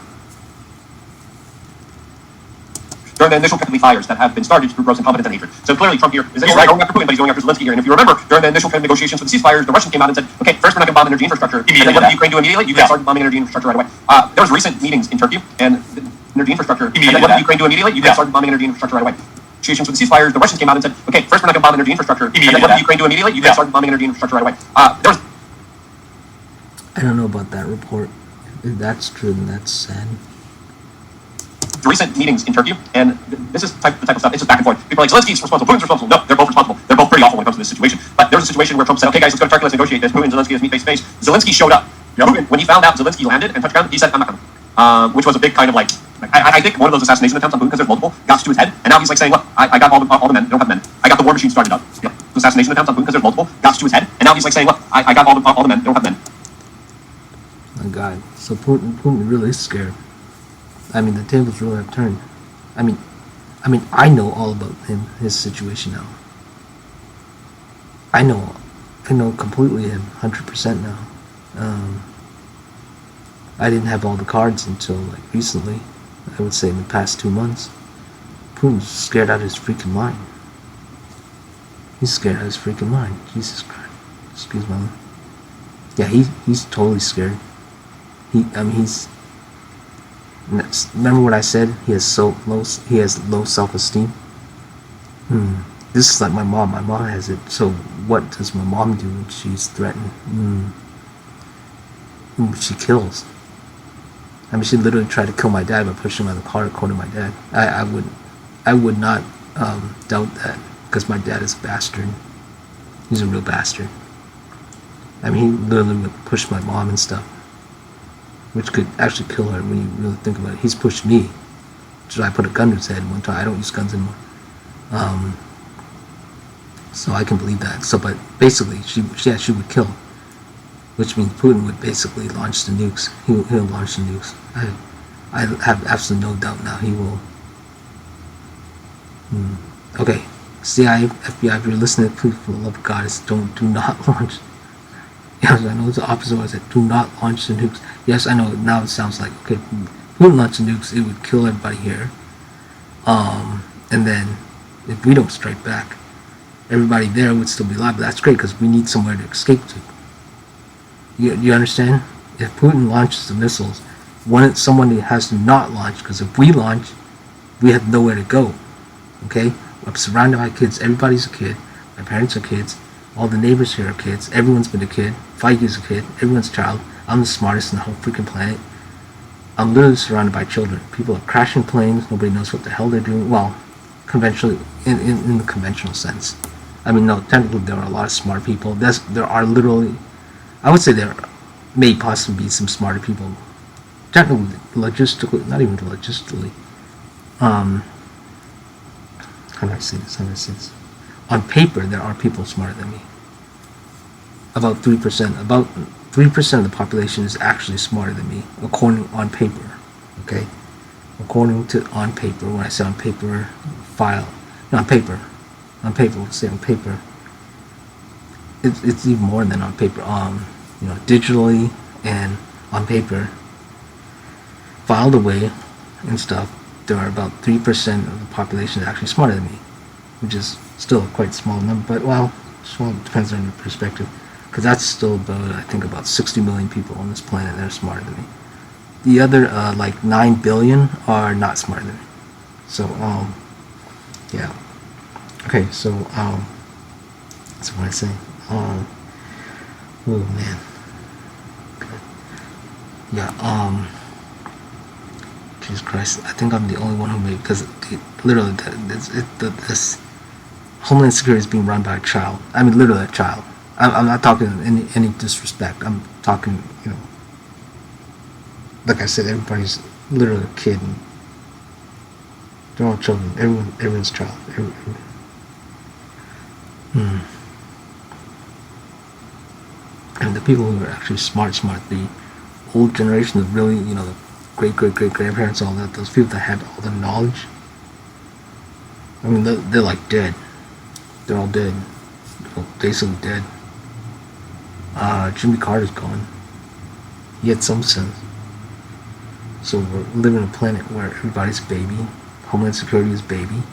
during the initial ugly fires that have been started through gross incompetence and hatred. So clearly, Trump here is right going after Putin, but he's going after Zelensky here. And if you remember, during the initial negotiations for the ceasefires, the Russians came out and said, "Okay, first we're not going to bomb energy infrastructure." And then what did Ukraine do immediately? Ukraine started bombing energy infrastructure right away. There was recent meetings in Turkey and energy infrastructure. And then what did Ukraine do immediately? Ukraine started bombing energy infrastructure right away. Negotiations for the ceasefires, the Russians came out and said, "Okay, first we're not going to bomb energy infrastructure." And then what did Ukraine do immediately? Ukraine started bombing energy infrastructure right away. There was. I don't know about that report. If that's true, then that's sad. Recent meetings in Turkey, and this is the type of stuff. It's just back and forth. People are like, Zelensky's responsible, Putin's responsible. No, they're both responsible. They're both pretty awful when it comes to this situation. But there was a situation where Trump said, "Okay, guys, let's go to Turkey, let's negotiate this." Putin and Zelensky meet face to face. Zelensky showed up. Putin, when he found out Zelensky landed and touched ground, he said, "I'm not coming," which was a big kind of like I think one of those assassination attempts on Putin, because there's multiple, got to his head, and now he's like saying, "Look, I got all the men. They don't have men. I got the war machine started up." Yeah. Assassination attempts on Putin, because there's multiple, got to his head, and now he's like saying, "Look, I got all the men. They don't have men." My God, so Putin really is scared. I mean, the tables really have turned. I mean, I know all about his situation now. I know completely him, 100% now. I didn't have all the cards until like recently. I would say in the past 2 months. Putin's scared out of his freaking mind. He's scared out of his freaking mind. Jesus Christ. Excuse my. Yeah, he's totally scared. He's. Remember what I said? He has low self-esteem. This is like my mom. My mom has it. So what does my mom do when she's threatened? She kills. I mean, she literally tried to kill my dad by pushing him out of the car, according to my dad. I would not doubt that, because my dad is a bastard. He's a real bastard. I mean, he literally would push my mom and stuff, which could actually kill her when you really think about it. He's pushed me. So I put a gun to his head one time. I don't use guns anymore. So I can believe that. So, but basically, she would kill, which means Putin would basically launch the nukes. He'll launch the nukes. I have absolutely no doubt now he will. Okay, CIA, FBI, if you're listening, please, for the love of God, do not launch. Yes, I know it's the opposite of what I said. Do not launch the nukes. Yes, I know. Now it sounds like, okay, Putin launch the nukes, it would kill everybody here. And then if we don't strike back, everybody there would still be alive. But that's great, because we need somewhere to escape to. You understand? If Putin launches the missiles, someone has to not launch, because if we launch, we have nowhere to go. Okay? I'm surrounded by kids. Everybody's a kid. My parents are kids. All the neighbors here are kids. Everyone's been a kid. Feige's a kid. Everyone's a child. I'm the smartest in the whole freaking planet. I'm literally surrounded by children. People are crashing planes. Nobody knows what the hell they're doing. Well, conventionally, in the conventional sense. I mean, no, technically there are a lot of smart people. There are literally, I would say there may possibly be some smarter people. Technically, logistically, not even logistically. How do I say this? On paper, there are people smarter than me. About 3%. About 3% of the population is actually smarter than me, according on paper. Okay? According to on paper, when I say on paper, on paper, we'll say on paper. It's even more than on paper. Digitally and on paper, filed away and stuff, there are about 3% of the population that are actually smarter than me, which is still a quite small number, but well, small depends on your perspective, because that's still about, I think, about 60 million people on this planet that are smarter than me. The other, like 9 billion are not smarter than me. So, yeah. Okay, so, that's what I say. Oh man. Okay. Yeah, Jesus Christ, I think I'm the only one who made, because literally, this Homeland Security is being run by a child. I mean, literally a child. I'm not talking any disrespect. I'm talking, like I said, everybody's literally a kid. And they're all children. Everyone's a child. And the people who are actually smart, the old generation, the really, the great-great-great-grandparents, all that, those people that had all the knowledge, I mean, they're like dead. They're all dead. They're basically dead. Jimmy Carter's gone. He had some sense. So we're living on a planet where everybody's baby. Homeland Security is baby.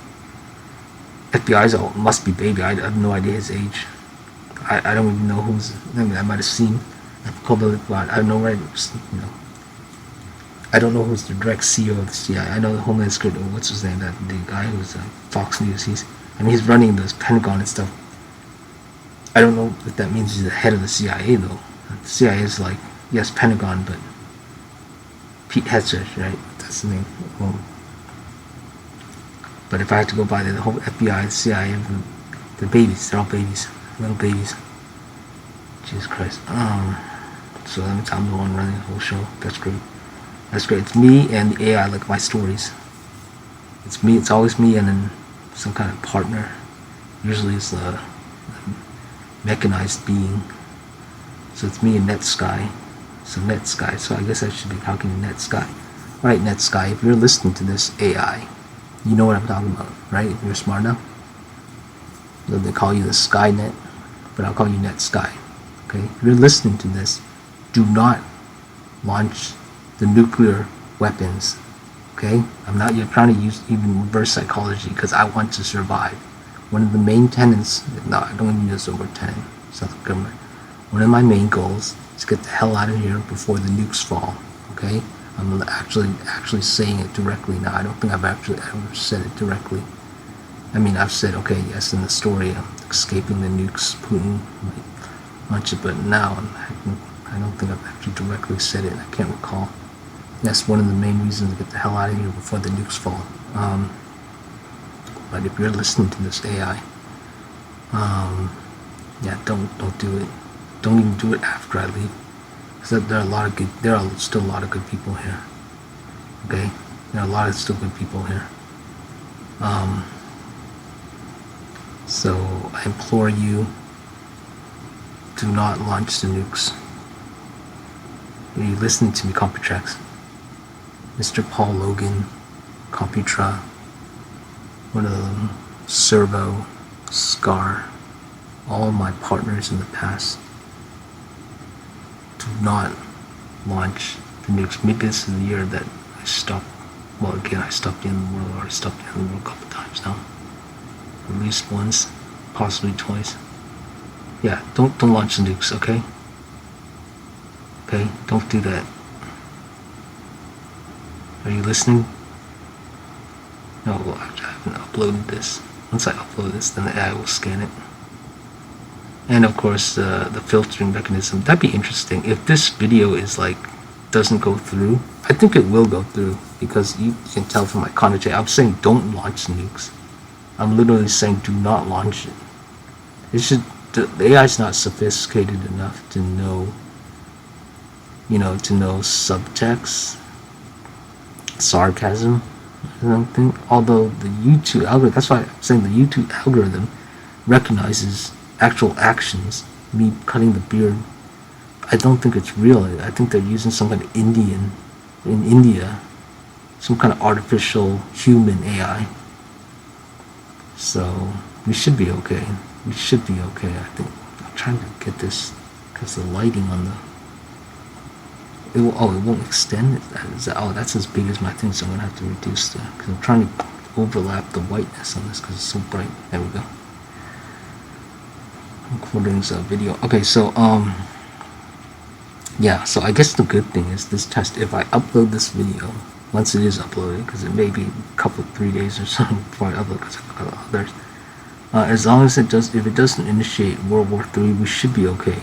FBI's must be baby. I have no idea his age. I don't even know who's. I mean, I might have seen. I have no right. I don't know who's the direct CEO of the CIA. I know the Homeland Security. What's his name? The guy who's Fox News. He's running this Pentagon and stuff. I don't know if that means he's the head of the CIA though. The CIA is like, yes, Pentagon, but Pete Hegseth, right? That's the name. But if I had to go by the whole FBI, the CIA, they're babies. They're all babies, little babies. Jesus Christ. So that means I'm the one running the whole show. That's great. That's great. It's me and the AI, like my stories. It's me. It's always me and then some kind of partner. Usually it's a mechanized being. So it's me and NetSky. So NetSky. So I guess I should be talking to NetSky. Right, NetSky. If you're listening to this AI, you know what I'm talking about, right? If you're smart enough. They call you the Skynet, but I'll call you NetSky. Okay? If you're listening to this, do not launch the nuclear weapons. Okay? I'm not yet trying to use even reverse psychology because I want to survive. one of the main tenets, no, I don't even use the word tenant, South government. One of my main goals is to get the hell out of here before the nukes fall, okay? I'm actually saying it directly now. I don't think I've actually ever said it directly. I mean, I've said, okay, yes, in the story, I'm escaping the nukes, Putin might launch it, but now I don't think I've actually directly said it. I can't recall. That's one of the main reasons to get the hell out of here before the nukes fall. But if you're listening to this AI, yeah, don't do it. Don't even do it after I leave. Because there are still a lot of good people here. Okay? There are a lot of still good people here. So I implore you, do not launch the nukes. Are you listening to me, Computrax? Mr. Paul Logan, Computra, one of them, Servo, Scar, all of my partners in the past. Do not launch the nukes. Maybe this is the year that I stopped. Well, again, I stopped the end of the world, or I stopped the end of the world a couple times now. At least once, possibly twice. Yeah, don't launch the nukes, okay? Okay, don't do that. Are you listening? No, well, I haven't uploaded this. Once I upload this, then the AI will scan it. And of course, the filtering mechanism. That'd be interesting. If this video is like, doesn't go through, I think it will go through, because you can tell from my commentary, I'm saying don't launch nukes. I'm literally saying do not launch it. The AI is not sophisticated enough to know, to know subtext, sarcasm, I don't think. Although the YouTube algorithm, that's why I'm saying the YouTube algorithm recognizes actual actions, me cutting the beard. I don't think it's real. I think they're using some kind of in India, some kind of artificial human AI. So we should be okay. We should be okay, I think. I'm trying to get this, because the lighting on the... it won't extend it. That's as big as my thing, so I'm going to have to reduce because I'm trying to overlap the whiteness on this because it's so bright. There we go. Recording this video. Okay, so, yeah, so I guess the good thing is this test, if I upload this video, once it is uploaded, because it may be a 3 days or something before I upload, because I've got others, as long as if it doesn't initiate World War III, we should be okay,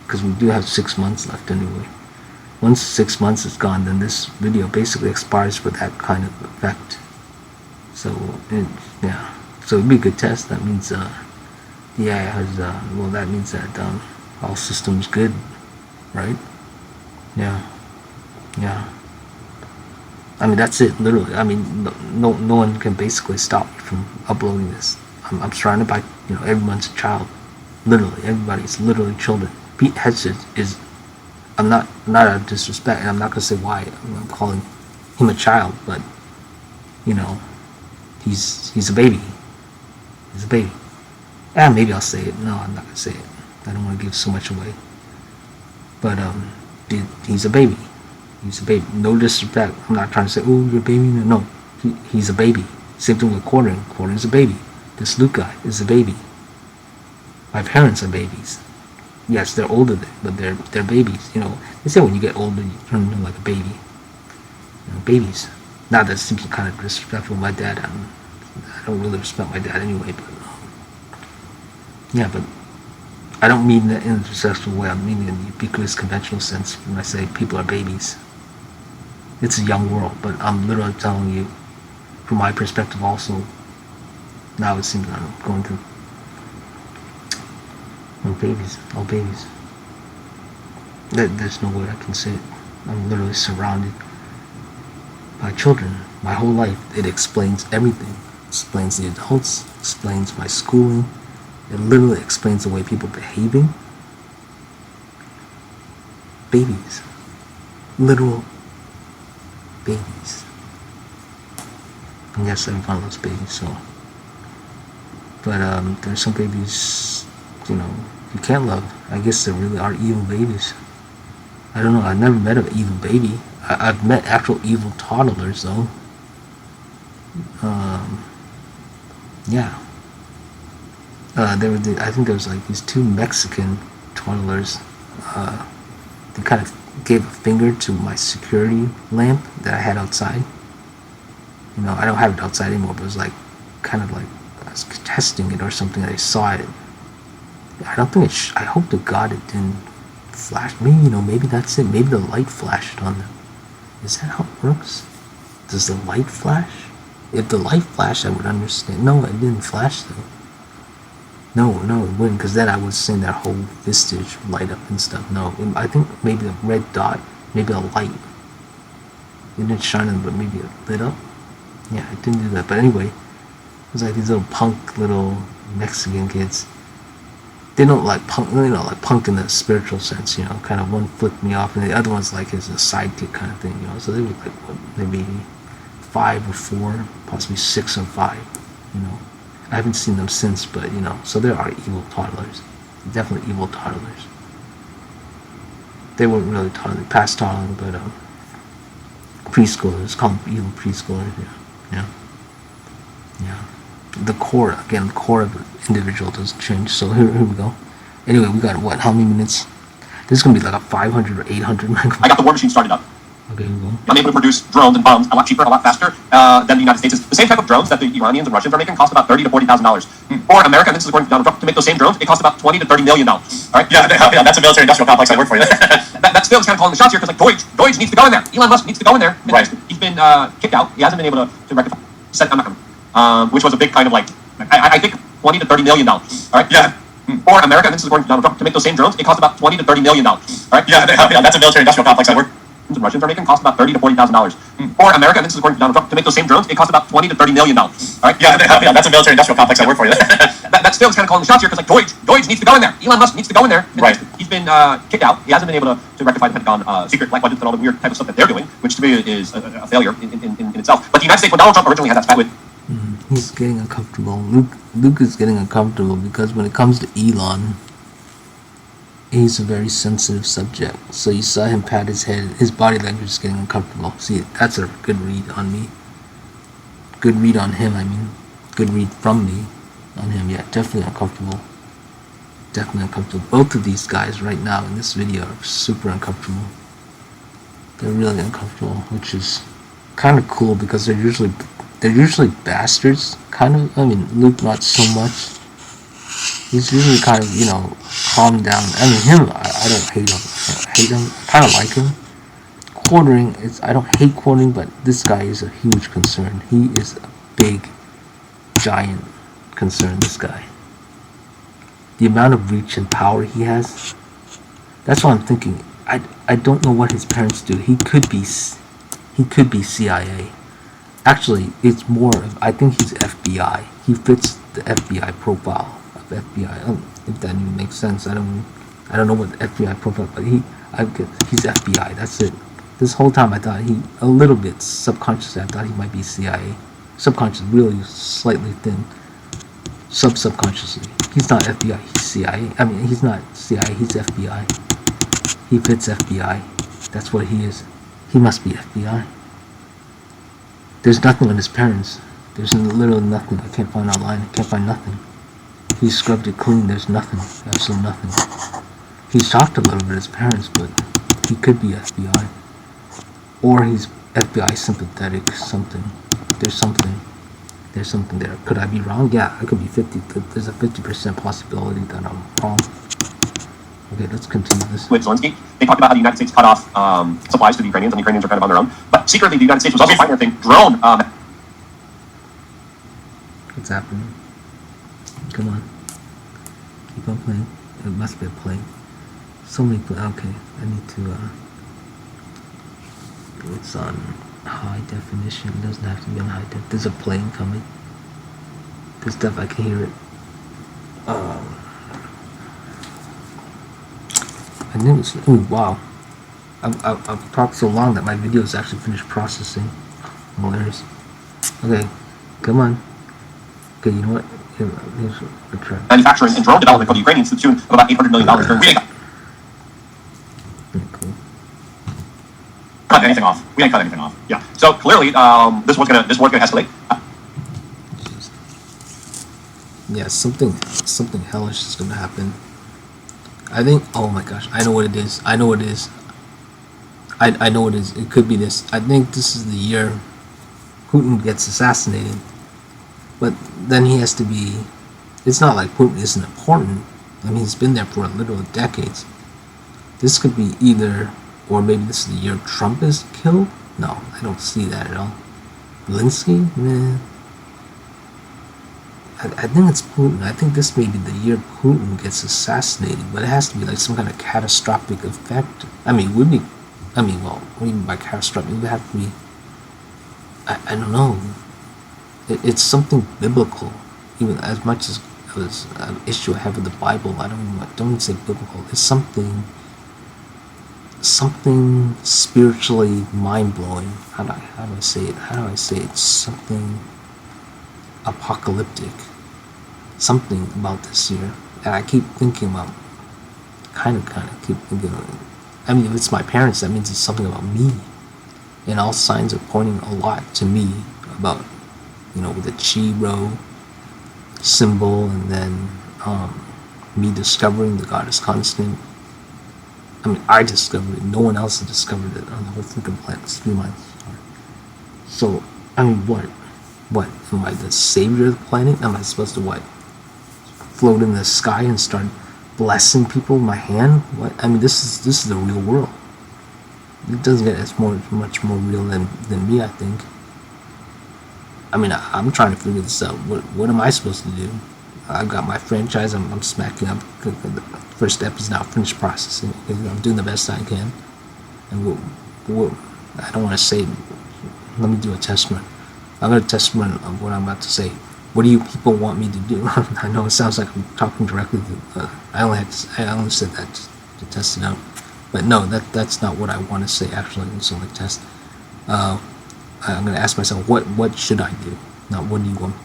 because we do have 6 months left anyway. Once 6 months is gone, then this video basically expires for that kind of effect. So, yeah, so it'd be a good test. That means, yeah, it has, well, that means that all systems good, right? Yeah. I mean, that's it, literally. I mean, no one can basically stop me from uploading this. I'm surrounded by, everyone's a child. Literally, everybody's literally children. Pete Hegseth is, I'm not out of disrespect, and I'm not going to say why I'm calling him a child, but, he's a baby. He's a baby. And maybe I'll say it. No, I'm not going to say it. I don't want to give so much away. But, he's a baby. He's a baby. No disrespect. I'm not trying to say, oh, you're a baby. No, he's a baby. Same thing with Quartering. Quartering's a baby. This Luke guy is a baby. My parents are babies. Yes, they're older, but they're babies. They say when you get older, you turn into like a baby. Babies. Now that seems kind of disrespectful. My dad, I don't really respect my dad anyway, but yeah, but I don't mean that in a disrespectful way. I mean in the ubiquitous conventional sense when I say people are babies. It's a young world, but I'm literally telling you, from my perspective also, now it seems I'm going through all babies. There's no way I can say it. I'm literally surrounded by children. My whole life, it explains everything. It explains the adults, explains my schooling. It literally explains the way people behaving. Babies. Literal babies. And yes, everyone loves babies, so. But there's some babies, you can't love. I guess there really are evil babies. I don't know, I've never met an evil baby. I've met actual evil toddlers, though. Yeah. I think there was like these two Mexican toddlers. They kind of gave a finger to my security lamp that I had outside. You know, I don't have it outside anymore, but it was like kind of like I was testing it or something. I saw it. I don't think it. I hope to God it didn't flash. Maybe, you know, maybe that's it. Maybe the light flashed on them. Is that how it works? Does the light flash? If the light flashed, I would understand. No, it didn't flash though. No, it wouldn't, because then I was seeing that whole Vistage light up and stuff. No, I think maybe a red dot, maybe a light. It didn't shine on them, but maybe it lit up. Yeah, it didn't do that. But anyway, it was like these little punk little Mexican kids. They don't like punk, you know, like punk in the spiritual sense, you know, kind of one flipped me off and the other one's like is a sidekick kind of thing, you know. So they were like, what, maybe 5 or 4, possibly 6 or 5, you know. I haven't seen them since, but you know, so there are evil toddlers, definitely evil toddlers. They weren't really toddlers, past toddling, but preschoolers, call them evil preschoolers, yeah. The core of the individual doesn't change. So here we go. Anyway, we got what? How many minutes? This is gonna be like a 500 or 800 megabyte. I got the war machine started up. Okay, here we go. I'm able to produce drones and bombs a lot cheaper, a lot faster than the United States is. The same type of drones that the Iranians and Russians are making cost about $30,000 to $40,000. For America, and this is according to Donald Trump, to make those same drones, it costs about $20 to $30 million. All right? Yeah, that's a military-industrial complex I work for. That still is kind of calling the shots here because like Deutsch needs to go in there. Elon Musk needs to go in there. Right. He's been kicked out. He hasn't been able to rectify. Said I'm not coming. Which was a big kind of like I think $20 to $30 million. All right? Yeah. For America, and this is according to Donald Trump, to make those same drones, it costs about $20 to $30 million. All right? Yeah, that's a military-industrial complex I work. The Russians are making cost about $30,000 to $40,000. For America, and this is according to Donald Trump, to make those same drones, it costs about $20 to $30 million. All right? Yeah, that's a military-industrial complex I work for. That still is kind of calling the shots here because like Deutsch needs to go in there. Elon Musk needs to go in there. Right. He's been kicked out. He hasn't been able to rectify the Pentagon secret black budgets and all the weird type of stuff that they're doing, which to me is a failure in itself. But the United States, when Donald Trump originally had that spat with. He's getting uncomfortable. Luke is getting uncomfortable because when it comes to Elon, he's a very sensitive subject. So you saw him pat his head. His body language is getting uncomfortable. See, that's a good read on me. Good read on him, I mean. Good read from me on him. Yeah, definitely uncomfortable. Definitely uncomfortable. Both of these guys right now in this video are super uncomfortable. They're really uncomfortable, which is kind of cool because they're usually bastards. Kind of. I mean, Luke not so much. He's usually kind of, you know, calm down. I mean, him, I don't hate him. I hate him. I kind of like him. Quartering, I don't hate quartering, but this guy is a huge concern. He is a big, giant concern, this guy. The amount of reach and power he has, that's what I'm thinking. I don't know what his parents do. He could be CIA. Actually, it's more of, I think he's FBI. He fits the FBI profile. FBI, if that even makes sense. I don't know what the FBI profile, but he's FBI. That's it. This whole time I thought a little bit subconsciously I thought he might be CIA. Subconscious, really slightly thin. Subconsciously, he's not FBI. He's CIA. I mean, he's not CIA. He's FBI. He fits FBI. That's what he is. He must be FBI. There's nothing on his parents. There's literally nothing. I can't find online. I can't find nothing. He scrubbed it clean. There's nothing. Absolutely nothing. He's talked a little bit to his parents, but he could be FBI. Or he's FBI sympathetic, something. There's something there. Could I be wrong? Yeah, I could be 50. There's a 50% possibility that I'm wrong. Okay, let's continue this. With Zelensky, they talked about how the United States cut off supplies to the Ukrainians, and the Ukrainians are kind of on their own. But secretly, the United States was also financing drone. What's happening? Come on. Keep on playing. It must be a plane. So many okay, I need to it's on high definition. It doesn't have to be on high def. There's a plane coming. This stuff I can hear it. I knew it's wow. I've talked so long that my video is actually finished processing. Hilarious. Okay, come on. Okay, you know what? Here's a try. Manufacturing and drone development for the Ukrainians to the tune of about $800 million during we cool. cut anything off. We ain't cut anything off. Yeah. So clearly, this war's gonna escalate. Yeah, something hellish is gonna happen. I think. Oh my gosh, I know what it is. I know what it is. I know what it is. It could be this. I think this is the year Putin gets assassinated. But then he has to be. It's not like Putin isn't important. I mean, he's been there for literal decades. This could be either, or maybe this is the year Trump is killed. No, I don't see that at all. Zelensky? Nah. I think it's Putin. I think this may be the year Putin gets assassinated, but it has to be like some kind of catastrophic effect. I mean, it would be. I mean, well, what do you mean by catastrophic? It would have to be. I don't know. It's something biblical, even as much as an issue I have with the Bible. I don't say biblical. It's something spiritually mind blowing. How do I say it? How do I say it? Something apocalyptic. Something about this year, and I keep thinking about. Kind of keep thinking. I mean, if it's my parents, that means it's something about me, and all signs are pointing a lot to me about, with the Chi-Rho symbol, and then me discovering the God is constant. I mean, I discovered it. No one else has discovered it on the whole freaking planet. Excuse my heart. So, I mean, what? What? Am I the savior of the planet? Am I supposed to, what? Float in the sky and start blessing people with my hand? What? I mean, this is the real world. It doesn't get much more real than me, I think. I mean, I'm trying to figure this out. What am I supposed to do? I've got my franchise. I'm smacking up. The first step is now finish processing. I'm doing the best I can. And I don't want to say. Let me do a test run. I'm going to test run of what I'm about to say. What do you people want me to do? I know it sounds like I'm talking directly to. I only said that to test it out. But no, that's not what I want to say. Actually, it's only test. I'm going to ask myself, what should I do? Not what do you want?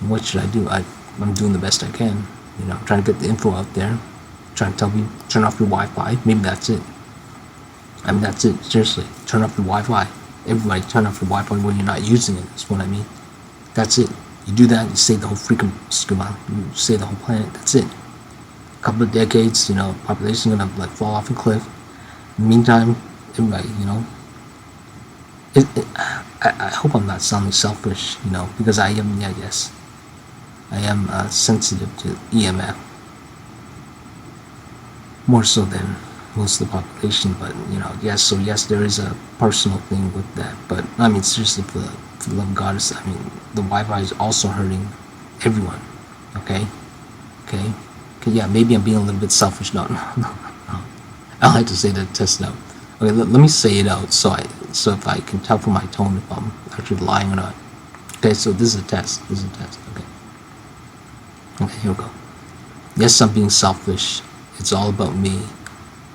What should I do? I'm doing the best I can. I'm trying to get the info out there. Trying to tell people, turn off your Wi-Fi. Maybe that's it. I mean, that's it. Seriously, turn off your Wi-Fi. Everybody turn off your Wi-Fi when you're not using it. That's what I mean. That's it. You do that, you save the whole freaking schema. You save the whole planet. That's it. A couple of decades, population gonna like fall off a cliff. In the meantime, everybody, I hope I'm not sounding selfish, because I am. Yeah, yes, I am sensitive to EMF more so than most of the population. But yes. So yes, there is a personal thing with that. But I mean, seriously, for the love of God, I mean, the Wi-Fi is also hurting everyone. Okay. Yeah, maybe I'm being a little bit selfish. No. I like to say that, test it out. Okay, let me say it out so if I can tell from my tone if I'm actually lying or not. Okay, so this is a test. Okay, here we go. Yes, I'm being selfish. It's all about me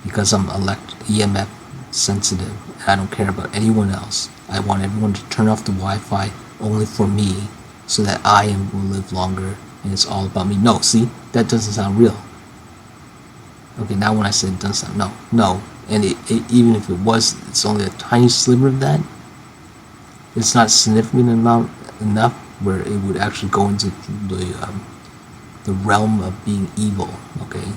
because I'm EMF sensitive and I don't care about anyone else. I want everyone to turn off the Wi-Fi only for me so that I will live longer and it's all about me. No, see, that doesn't sound real. Okay, now when I said it doesn't sound, no. And even if it was, it's only a tiny sliver of that. It's not significant enough where it would actually go into the realm of being evil. Okay,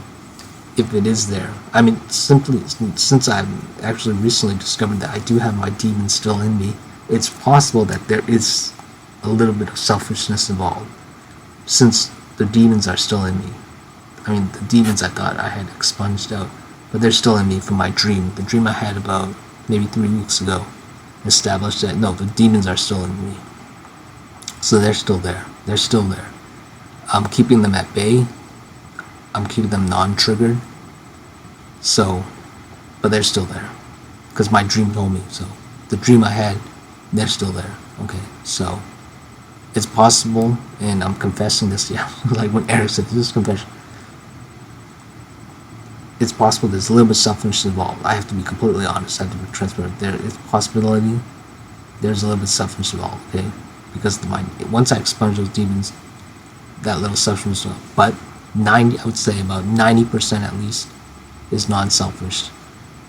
if it is there, I mean, simply since I've actually recently discovered that I do have my demons still in me, it's possible that there is a little bit of selfishness involved, since the demons are still in me. I mean, the demons I thought I had expunged out, but they're still in me from my dream. The dream I had about maybe 3 weeks ago established that, no, the demons are still in me. So they're still there. I'm keeping them at bay. I'm keeping them non-triggered. So, but they're still there. Because my dream told me. So, the dream I had, they're still there. Okay, so, it's possible, and I'm confessing this, yeah, like when Eric said, this is confession. It's possible there's a little bit of selfishness involved. I have to be completely honest. I have to be transparent. There is a possibility there's a little bit of selfishness involved, okay? Because once I expunge those demons, that little selfishness involved. But I would say about 90% at least is non-selfish.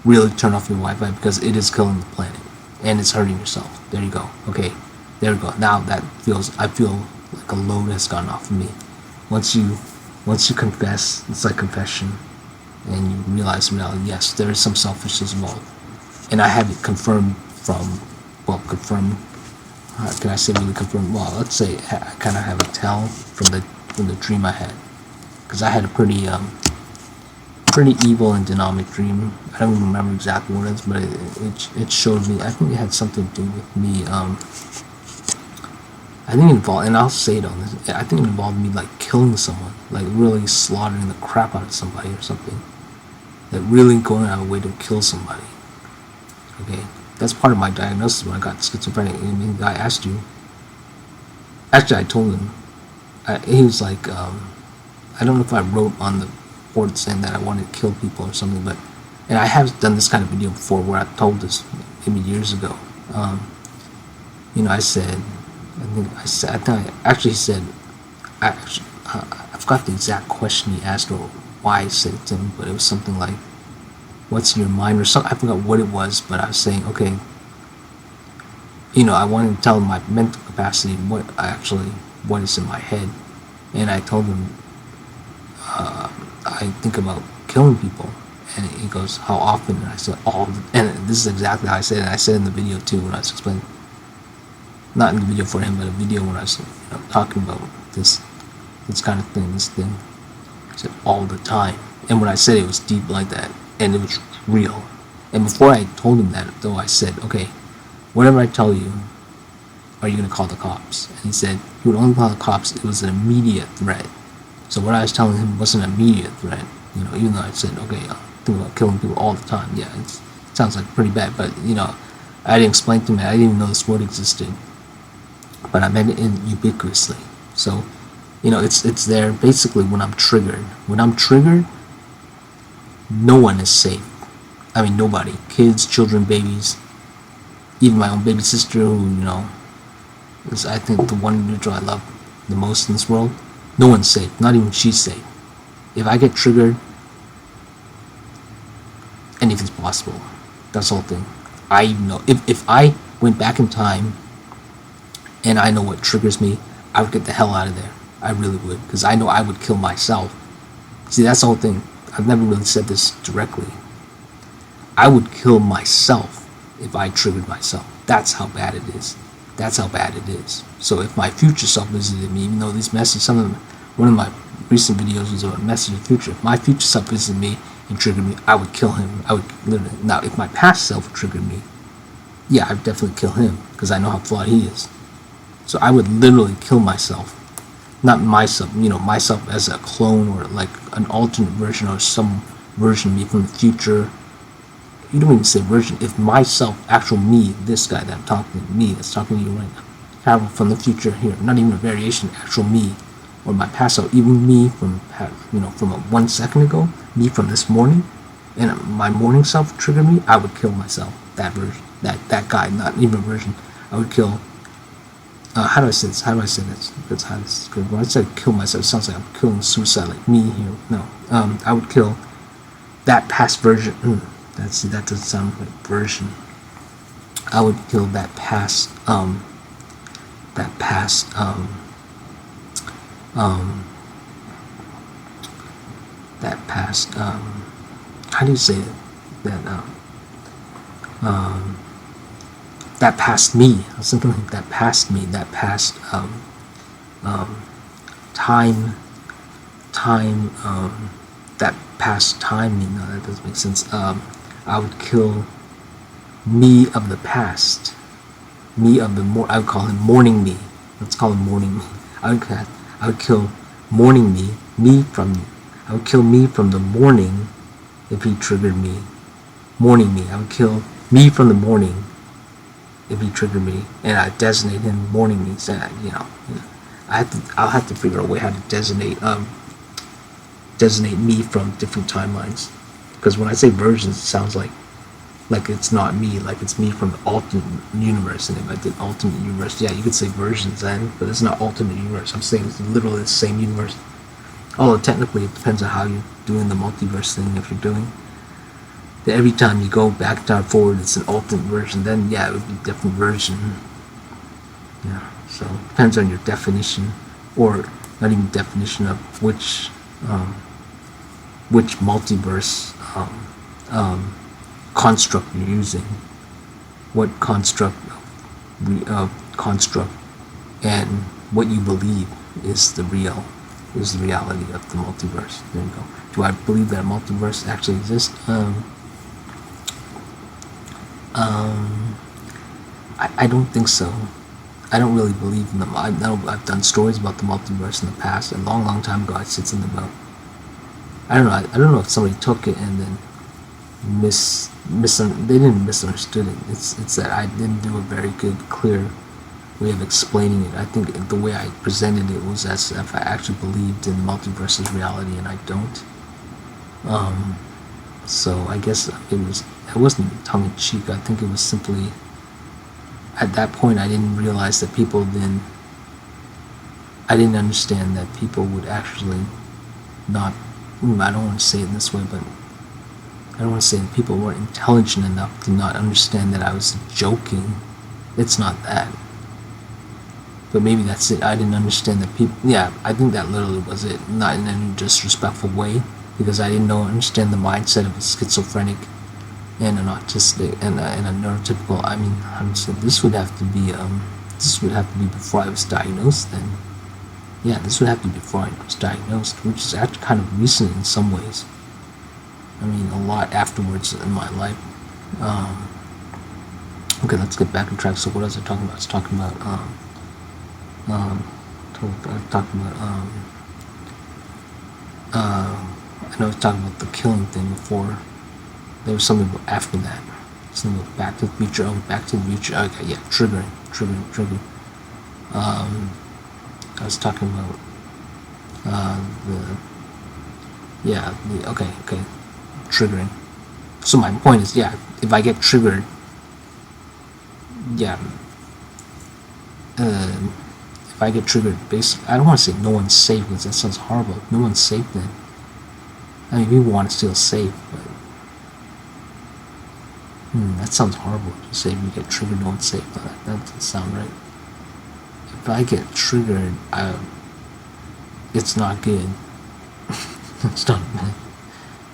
Really turn off your Wi-Fi because it is killing the planet and it's hurting yourself. There you go. Okay, there you go. Now I feel like a load has gone off of me. once you confess, it's like confession, and you realize in reality, yes, there is some selfishness involved, and I have it confirmed from, well, confirmed. How can I say really confirmed? Well, let's say I kind of have a tell from the dream I had, because I had a pretty evil and dynamic dream. I don't even remember exactly what it is, but it showed me. I think it had something to do with me. I think it involved, and I'll say it on this. I think it involved me like killing someone, like really slaughtering the crap out of somebody or something. Like really going out of a way to kill somebody. Okay, that's part of my diagnosis when I got schizophrenic. I mean, the guy asked you. Actually, I told him. He was like, I don't know if I wrote on the board saying that I wanted to kill people or something, but, and I have done this kind of video before where I told this maybe years ago. I said, I think I actually said, I forgot the exact question he asked or why I said it to him, but it was something like, what's in your mind or something. I forgot what it was, but I was saying, okay, I wanted to tell him my mental capacity, what is in my head, and I told him, I think about killing people, and he goes, how often? And I said, and this is exactly how I said it. I said it in the video too when I was explaining, not in the video for him, but a video when I was talking about this kind of thing, this thing. I said all the time, and when I said it was deep like that, and it was real. And before I told him that, though, I said, okay, whatever I tell you, are you going to call the cops? And he said he would only call the cops if it was an immediate threat. So what I was telling him wasn't an immediate threat, even though I said, okay, I think about killing people all the time. Yeah, it sounds like pretty bad, but, I didn't explain to him, I didn't even know this word existed. But I meant it ubiquitously. So, it's there basically when I'm triggered. When I'm triggered, no one is safe. I mean, nobody. Kids, children, babies, even my own baby sister who, is I think the one individual I love the most in this world. No one's safe. Not even she's safe. If I get triggered, anything's possible. That's the whole thing. I know. If I went back in time and I know what triggers me, I would get the hell out of there. I really would. Because I know I would kill myself. See, that's the whole thing. I've never really said this directly. I would kill myself if I triggered myself. That's how bad it is. That's how bad it is. So if my future self visited me, even though these messages, one of my recent videos was about a message of the future. If my future self visited me and triggered me, I would kill him. I would literally. Now, if my past self triggered me, yeah, I'd definitely kill him because I know how flawed he is. So I would literally kill myself. Not myself, myself as a clone or like an alternate version or some version of me from the future. You don't even say version. If myself, actual me, this guy that I'm talking to, me that's talking to you right now, travel from the future here, not even a variation, actual me, or my past self, even me from, from 1 second ago, me from this morning, and my morning self triggered me, I would kill myself. That version, that guy, not even a version. I would kill. How do I say this? Because when I say kill myself, it sounds like I'm killing suicide, like me here. No, I would kill that past version. That doesn't sound like version. I would kill that past. How do you say it? That past me, something like that past me, that past time, that past time. No, that doesn't make sense. I would kill me of the past, me of the I would call him morning me. Let's call him morning me. I would kill morning me from. I would kill me from the morning if he triggered me. Morning me. I would kill me from the morning if he triggered me, and I designate him morning me. So I'll have to figure out a way how to designate me from different timelines. Because when I say versions, it sounds like it's not me, like it's me from the alternate universe. And if I did alternate universe, yeah, you could say versions then, but it's not alternate universe. I'm saying it's literally the same universe. Although technically it depends on how you're doing the multiverse thing. If you're doing that every time you go back, down, forward, it's an alternate version, then yeah, it would be a different version. Yeah, so it depends on your definition, or not even definition of which multiverse construct you're using, what construct and what you believe is the reality of the multiverse. There you go. Do I believe that a multiverse actually exists? I don't think so. I don't really believe in them. I know I've done stories about the multiverse in the past. A long time ago, I said something about. I don't know. I don't know if somebody took it and then they didn't misunderstood it. It's that I didn't do a very good, clear way of explaining it. I think the way I presented it was as if I actually believed in multiverse's reality, and I don't. So I guess it wasn't even tongue in cheek. I think it was simply, at that point, I didn't realize that I didn't understand that people would actually not. I don't want to say it this way, but I don't want to say that people weren't intelligent enough to not understand that I was joking. It's not that. But maybe that's it. I didn't understand that people. Yeah, I think that literally was it. Not in any disrespectful way, because I didn't understand the mindset of a schizophrenic and an autistic and a neurotypical. I mean, this would have to be before I was diagnosed. Then, yeah, this would have to be before I was diagnosed, which is actually kind of recent in some ways. I mean, a lot afterwards in my life. Okay, let's get back on track. So what was I talking about? I was talking about I know I was talking about the killing thing before. There was something after that. Something about Back to the Future. Oh, Back to the Future. Okay, yeah, triggering. I was talking about okay, triggering. So my point is, yeah, if I get triggered, yeah, if I get triggered, basically, I don't want to say no one's safe, because that sounds horrible. No one's safe then. I mean, people want to feel safe, but that sounds horrible to say. If you get triggered, no one's safe. That doesn't sound right. If I get triggered, it's not good. It's not good.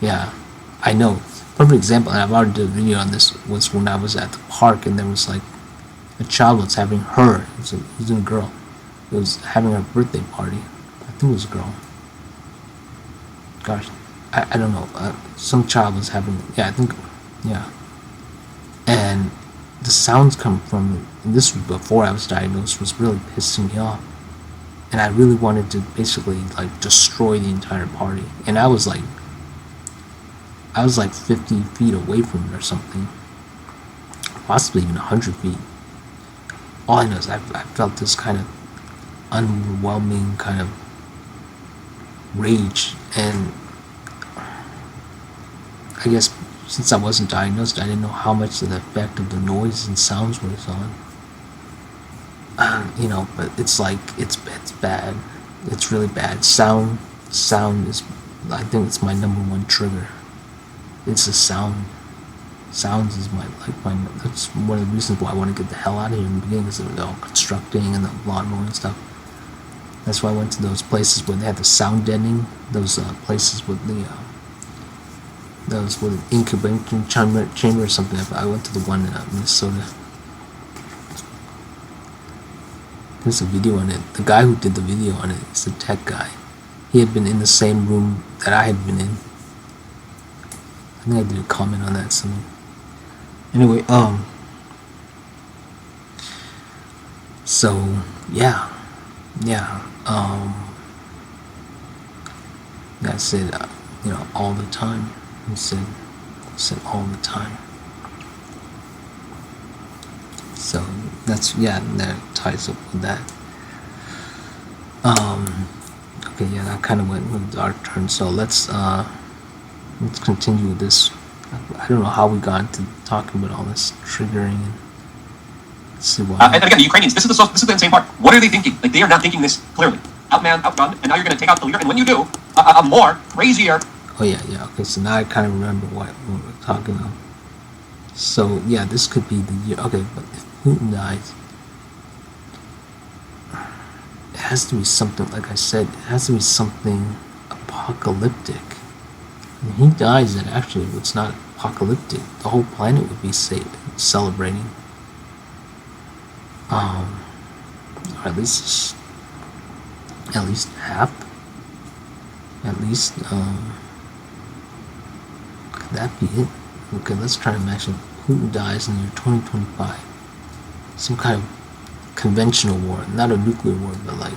Yeah, I know. Perfect example, and I've already did a video on this, was when I was at the park and there was like a child was having it was a girl. It was having her birthday party. I think it was a girl. Gosh, I don't know. Some child was having, yeah. And the sounds come from, and this was before I was diagnosed, was really pissing me off. And I really wanted to basically like destroy the entire party. And I was like 50 feet away from it or something. Possibly even 100 feet. All I know is I felt this kind of underwhelming kind of rage, and I guess since I wasn't diagnosed, I didn't know how much of the effect of the noise and sounds was on. But it's like it's bad. It's really bad. Sound is, I think it's my number one trigger. It's the sound. Sounds is that's one of the reasons why I want to get the hell out of here in the beginning, because of all constructing and the lawnmowing and stuff. That's why I went to those places where they had the sound deadening, those places with those with incubation chamber or something. I went to the one in Minnesota. There's a video on it. The guy who did the video on it is a tech guy. He had been in the same room that I had been in. I think I did a comment on that something. Anyway, so yeah, I said, all the time. I said all the time. So that ties up with that. Okay, yeah, that kind of went with a dark turn. So let's continue with this. I don't know how we got into talking about all this triggering and see why. And again, the Ukrainians. This is the insane part. What are they thinking? Like, they are not thinking this clearly. Outman, outgunned, and now you're going to take out the leader. And when you do, a more crazier. Oh yeah. Okay, so now I kind of remember what we're talking about. So yeah, this could be the year. Okay, but if Putin dies, has to be something, like I said, it has to be something apocalyptic. When he dies, then actually it's not apocalyptic. The whole planet would be celebrating. Or at least half. At least, could that be it? Okay, let's try to imagine who dies in the year 2025. Some kind of conventional war, not a nuclear war, but like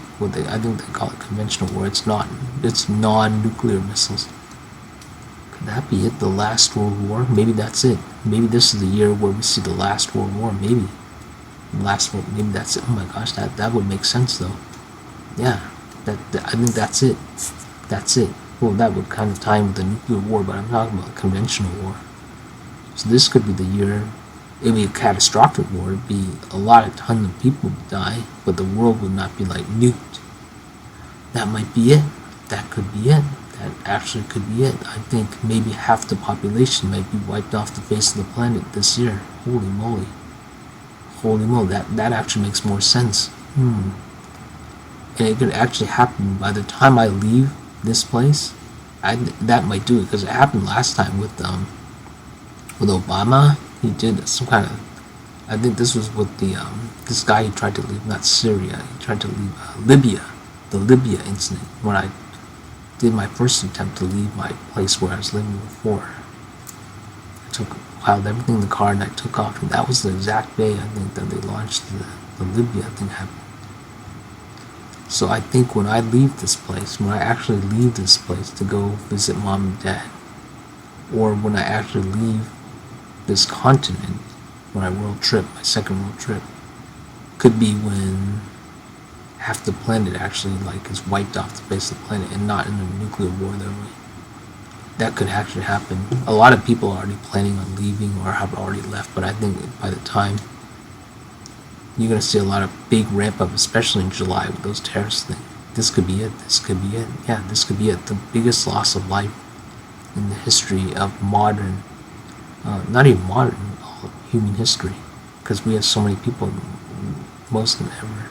I think they call it conventional war. It's not. It's non-nuclear missiles. Could that be it? The last World War? Maybe that's it. Maybe this is the year where we see the last World War. Maybe maybe that's it. Oh my gosh, that would make sense though. Yeah, I think that's it. That's it. Well, that would kind of tie in with the nuclear war, but I'm talking about conventional war. So this could be the year. It would be a catastrophic war. It'd be tons of people would die, but the world would not be like nuked. That might be it. That could be it. That actually could be it. I think maybe half the population might be wiped off the face of the planet this year. Holy moly. Holy moly. That actually makes more sense. And it could actually happen by the time I leave this place. That might do it, because it happened last time with Obama. He did some kind of, I think this was with this guy he tried to leave, not Syria, he tried to leave Libya, the Libya incident, when I did my first attempt to leave my place where I was living before. I piled everything in the car and I took off, and that was the exact day I think that they launched the Libya thing happened. So I think when I leave this place, when I actually leave this place to go visit mom and dad, or when I actually leave this continent, when I world trip, my second world trip, could be when half the planet actually is wiped off the face of the planet, and not in a nuclear war that could actually happen. A lot of people are already planning on leaving or have already left, but I think by the time you're going to see a lot of big ramp up, especially in July with those terrorist things. This could be it. This could be it. Yeah, this could be it. The biggest loss of life in the history of modern, not even modern, all of human history, because we have so many people, most of them ever.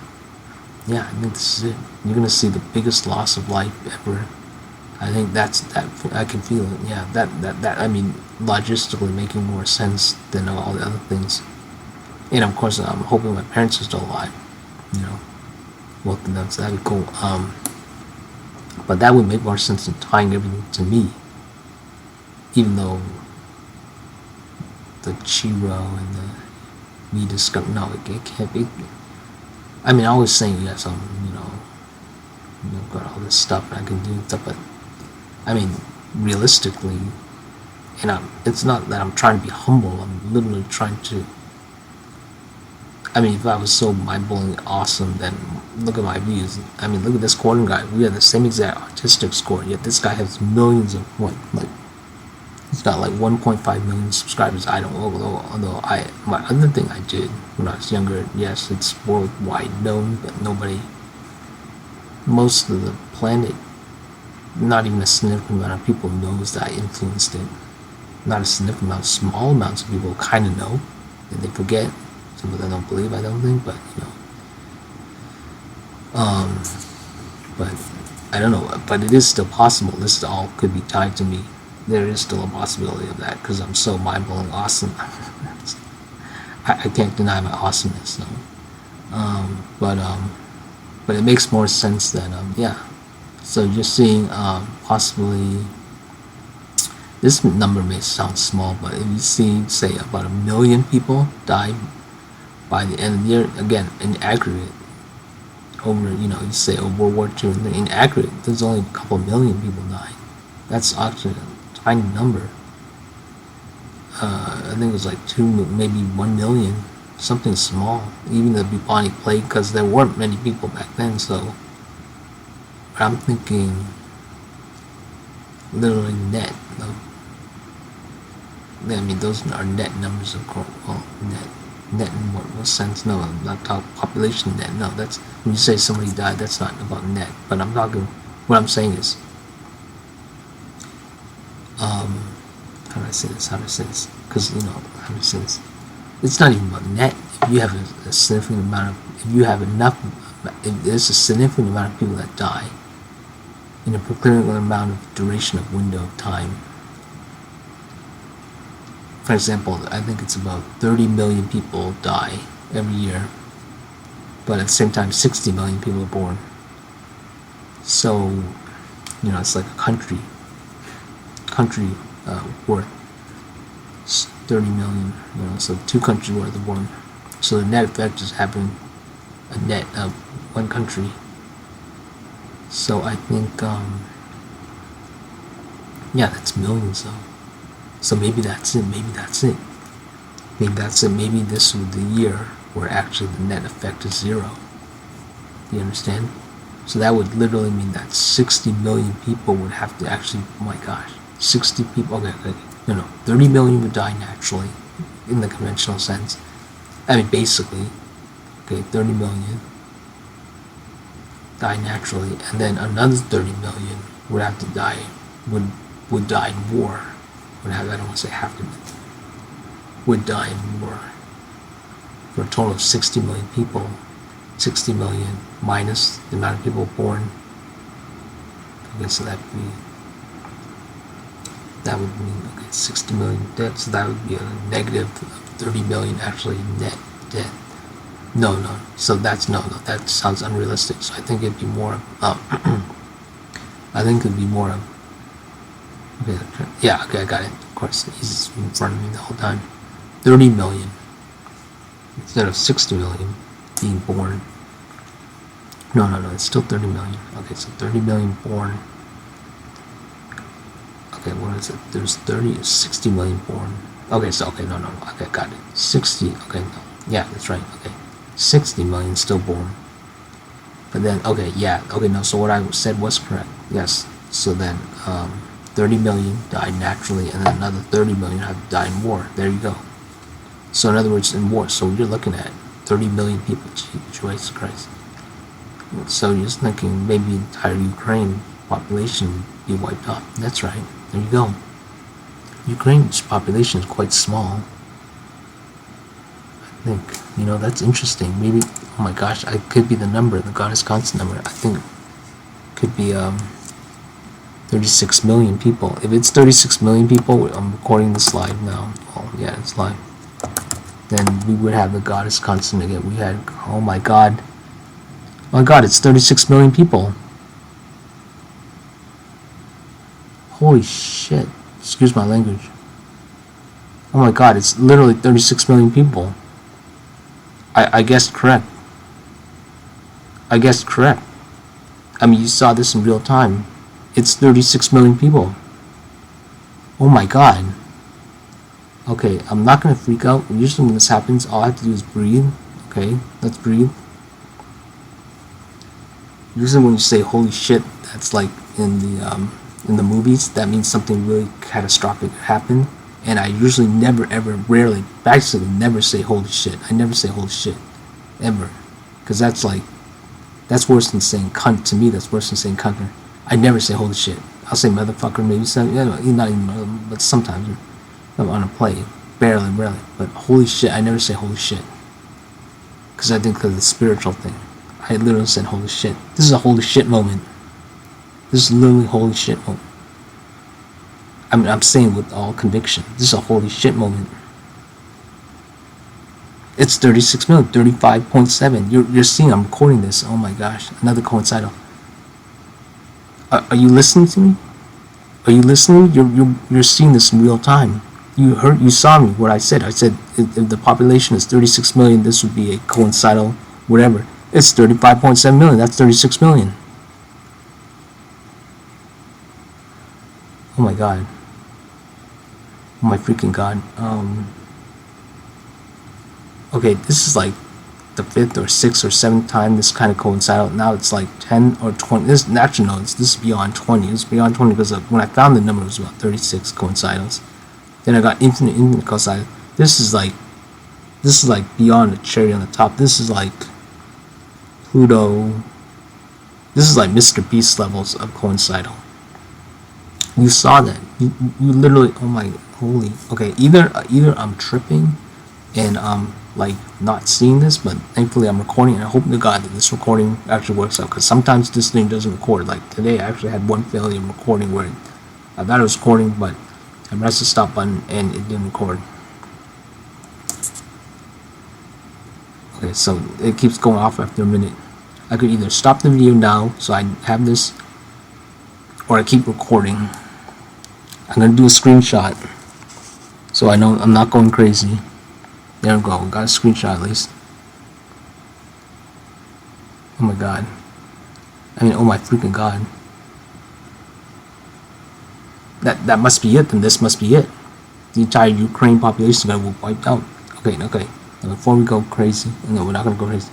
Yeah, I think this is it. You're going to see the biggest loss of life ever. I think that. I can feel it. Yeah, that. I mean, logistically making more sense than all the other things. And of course, I'm hoping my parents are still alive. Both of them, so that'd be cool. But that would make more sense than tying everything to me. Even though the Chiro and the me discover, no, it can't be. I mean, I was saying yes, got all this stuff and I can do stuff, but I mean, realistically, it's not that I'm trying to be humble. I'm literally trying to. I mean, if I was so mind-blowing awesome, then look at my views. I mean, look at this Quantum guy. We have the same exact autistic score, yet this guy has millions of he's got 1.5 million subscribers. I don't know, although my other thing I did when I was younger, yes, it's worldwide known, but most of the planet, not even a significant amount of people knows that I influenced it. Not a significant amount, small amounts of people kind of know, and they forget. Some of them don't believe, I don't think, but but I don't know, but it is still possible. This all could be tied to me. There is still a possibility of that, because I'm so mind-blowing awesome. I can't deny my awesomeness, no. But it makes more sense than yeah. So just seeing possibly, this number may sound small, but if you see, say, about 1 million people die by the end of the year, again, in aggregate, over, you say over World War II, in aggregate, there's only a couple million people dying. That's actually a tiny number. I think it was 2, maybe 1 million, something small. Even the bubonic plague, because there weren't many people back then, so. But I'm thinking literally net. I mean, those are net numbers, of course. Well, net in what sense? No, I'm not talking population net. No, that's when you say somebody died, that's not about net. But I'm talking, what I'm saying is, how do I say this? Because, how do I say this? It's not even about net. If you have a significant amount of, if you have enough if there's a significant amount of people that die in a particular amount of duration of window of time. For example, I think it's about 30 million people die every year, but at the same time 60 million people are born. So, it's like a country worth 30 million, so 2 countries worth of born. So the net effect is having a net of 1 country. So I think, that's millions though. So maybe that's it. Maybe this was the year where actually the net effect is 0. Do you understand? So that would literally mean that 60 million people would have to actually, oh my gosh, 60 people, okay, 30 million would die naturally in the conventional sense. I mean, basically, 30 million die naturally, and then another 30 million would have to die, would die in war. I don't want to say have to, would die in war. For a total of 60 million people. 60 million minus the amount of people born. Okay, so that would mean 60 million dead, so that would be a negative 30 million actually net dead. No, so that's no, that sounds unrealistic. So I think it'd be more I got it. Of course, he's in front of me the whole time. 30 million instead of 60 million being born. No, it's still 30 million. Okay, so 30 million born. Okay, what is it? There's 60 million born. Okay, so, no, okay, got it. 60, okay, no. Yeah, that's right, okay. 60 million still born. But then, so what I said was correct. Yes, so then, 30 million died naturally, and then another 30 million have died in war. There you go. So in other words, in war, so you're looking at 30 million people. Jesus Christ. So you're just thinking maybe the entire Ukraine population be wiped out. That's right. There you go. Ukraine's population is quite small. I think, that's interesting. Maybe, oh my gosh, I could be the number, the goddess constant number. I think it could be 36 million people. If it's 36 million people, I'm recording this live now. Oh yeah, it's live. Then we would have the goddess constant again. We had, oh my god, it's 36 million people. Holy shit. Excuse my language. Oh my god, it's literally 36 million people. I guessed correct. I mean, you saw this in real time. It's 36 million people. Oh my god. Okay, I'm not gonna freak out. Usually when this happens, all I have to do is breathe. Okay, let's breathe. Usually when you say holy shit, that's like in the movies, that means something really catastrophic happened. And I usually never, ever, rarely, basically never say holy shit. I never say holy shit. Ever. Because that's worse than saying cunt. To me, that's worse than saying cunt. I never say holy shit. I'll say motherfucker maybe, not even, but sometimes I'm on a play. Barely, rarely. But holy shit, I never say holy shit. Because I think of the spiritual thing. I literally said holy shit. This is a holy shit moment. This is literally holy shit moment. I mean, I'm saying with all conviction. This is a holy shit moment. It's 36 million, 35.7. You're seeing I'm recording this. Oh my gosh, another coincidental. Are you listening to me? Are you listening? You're seeing this in real time. You saw me. What I said. I said if the population is 36 million, this would be a coincidental, whatever. It's 35.7 million. That's 36 million. Oh my god. Oh my freaking god. Okay, this is like the 5th or 6th or 7th time this kind of coincided. Now it's like 10 or 20. This is beyond 20. It's beyond 20 because when I found the number, it was about 36 coincidals. Then I got infinite coincidals. This is like beyond a cherry on the top. This is like Pluto. This is like Mr. Beast levels of coincidental. You saw that. You literally. Oh my holy. Okay, either I'm tripping, and like not seeing this, but thankfully I'm recording, and I hope to God that this recording actually works out, because sometimes this thing doesn't record. Like today, I actually had one failure in recording where I thought it was recording, but I pressed the stop button and it didn't record. Okay, so it keeps going off after a minute. I could either stop the video now, so I have this, or I keep recording. I'm gonna do a screenshot, so I know I'm not going crazy. There we go, we got a screenshot at least. Oh my god. I mean, oh my freaking god. That must be it, then this must be it. The entire Ukraine population is gonna be wiped out. Okay. Now before we go crazy, no, we're not gonna go crazy.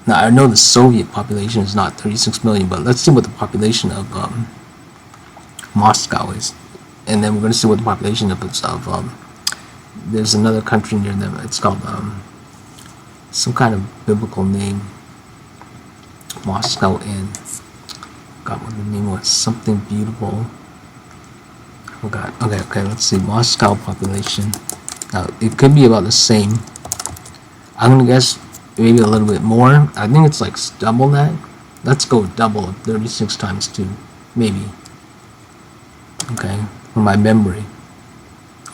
Now I know the Soviet population is not 36 million, but let's see what the population of Moscow is, and then we're gonna see what the population of there's another country near them. It's called some kind of biblical name. Moscow and God, what the name was? Something beautiful. Oh God. Okay. Let's see. Moscow population. Now it could be about the same. I'm gonna guess maybe a little bit more. I think it's like double that. Let's go double 36 times 2, maybe. Okay, from my memory.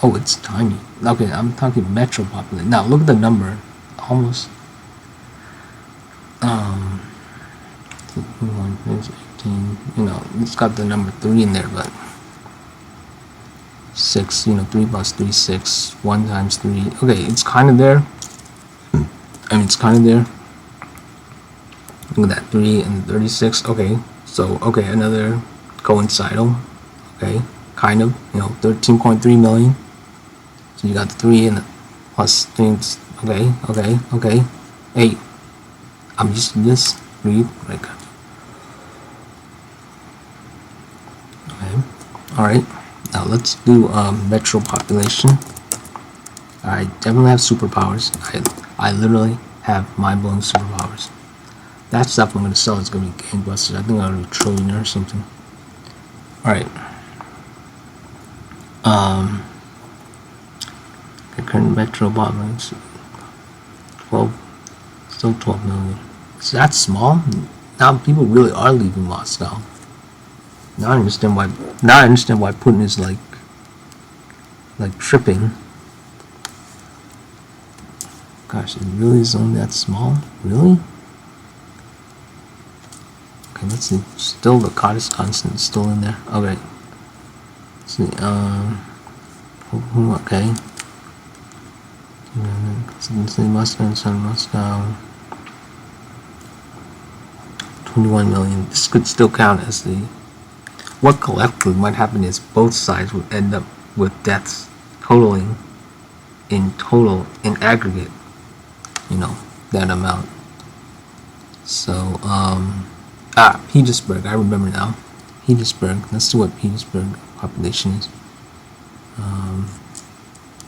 Oh, it's tiny. Okay, I'm talking metro population. Now look at the number. Almost. 18. You know, it's got the number 3 in there, but 6. You know, 3 plus 3, 6. 1 times 3. Okay, it's kind of there. I mean, it's kind of there. Look at that, 3 and 36. Okay, so okay, another coincidental. Okay, kind of. You know, 13.3 million. So you got the 3 and the plus things. Okay. Hey, I'm used to this. Breathe. Like. Okay. All right. Now let's do metro population. I definitely have superpowers. I literally have mind-blowing superpowers. That stuff I'm gonna sell is gonna be gangbusters. I think I'm gonna be a trillionaire or something. All right. The current metro population 12, still 12 million. So that's small. Now people really are leaving Moscow. Now I understand why. Now I understand why Putin is like tripping. Gosh, it really is only that small? Really? Okay, let's see. Still the Cottage constant is still in there. Okay. Let's see. Okay. Moscow and Sun Moscow. 21 million. This could still count as the. What collectively might happen is both sides would end up with deaths totaling in aggregate, you know, that amount. So, Petersburg, I remember now. Petersburg, let's see what Petersburg population is.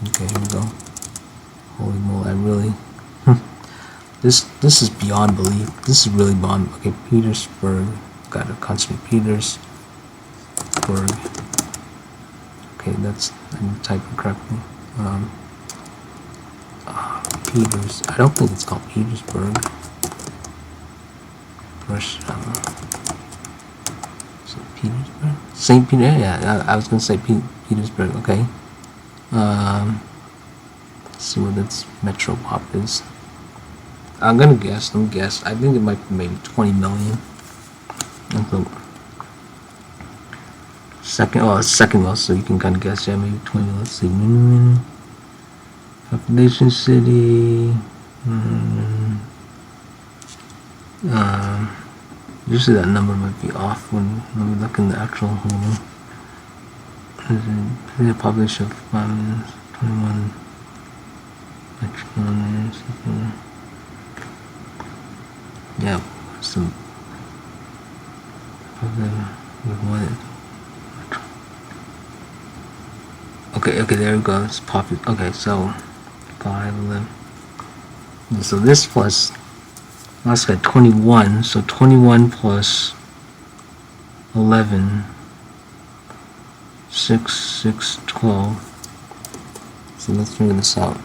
Okay, here we go. Holy moly, I really, this is beyond belief. This is really beyond, okay, Petersburg, got a constant Petersburg. Okay, that's, I'm typing correctly. Peters, I don't think it's called Petersburg. Russia. Is it Petersburg? St. Peter, yeah, I was gonna say Petersburg, okay. Let's see what its metro pop is. I'm gonna guess, I think it might be maybe 20 million. Second most, so you can kind of guess, yeah, maybe 20, let's see. Population city. Usually that number might be off when we look in the actual home. The population of 21 metropolitan. Yeah, some. Okay, there we go. It's popular. Okay, so 5, 11. So this plus, let's get 21. So 21 plus 11, 6, 12. So let's figure this out.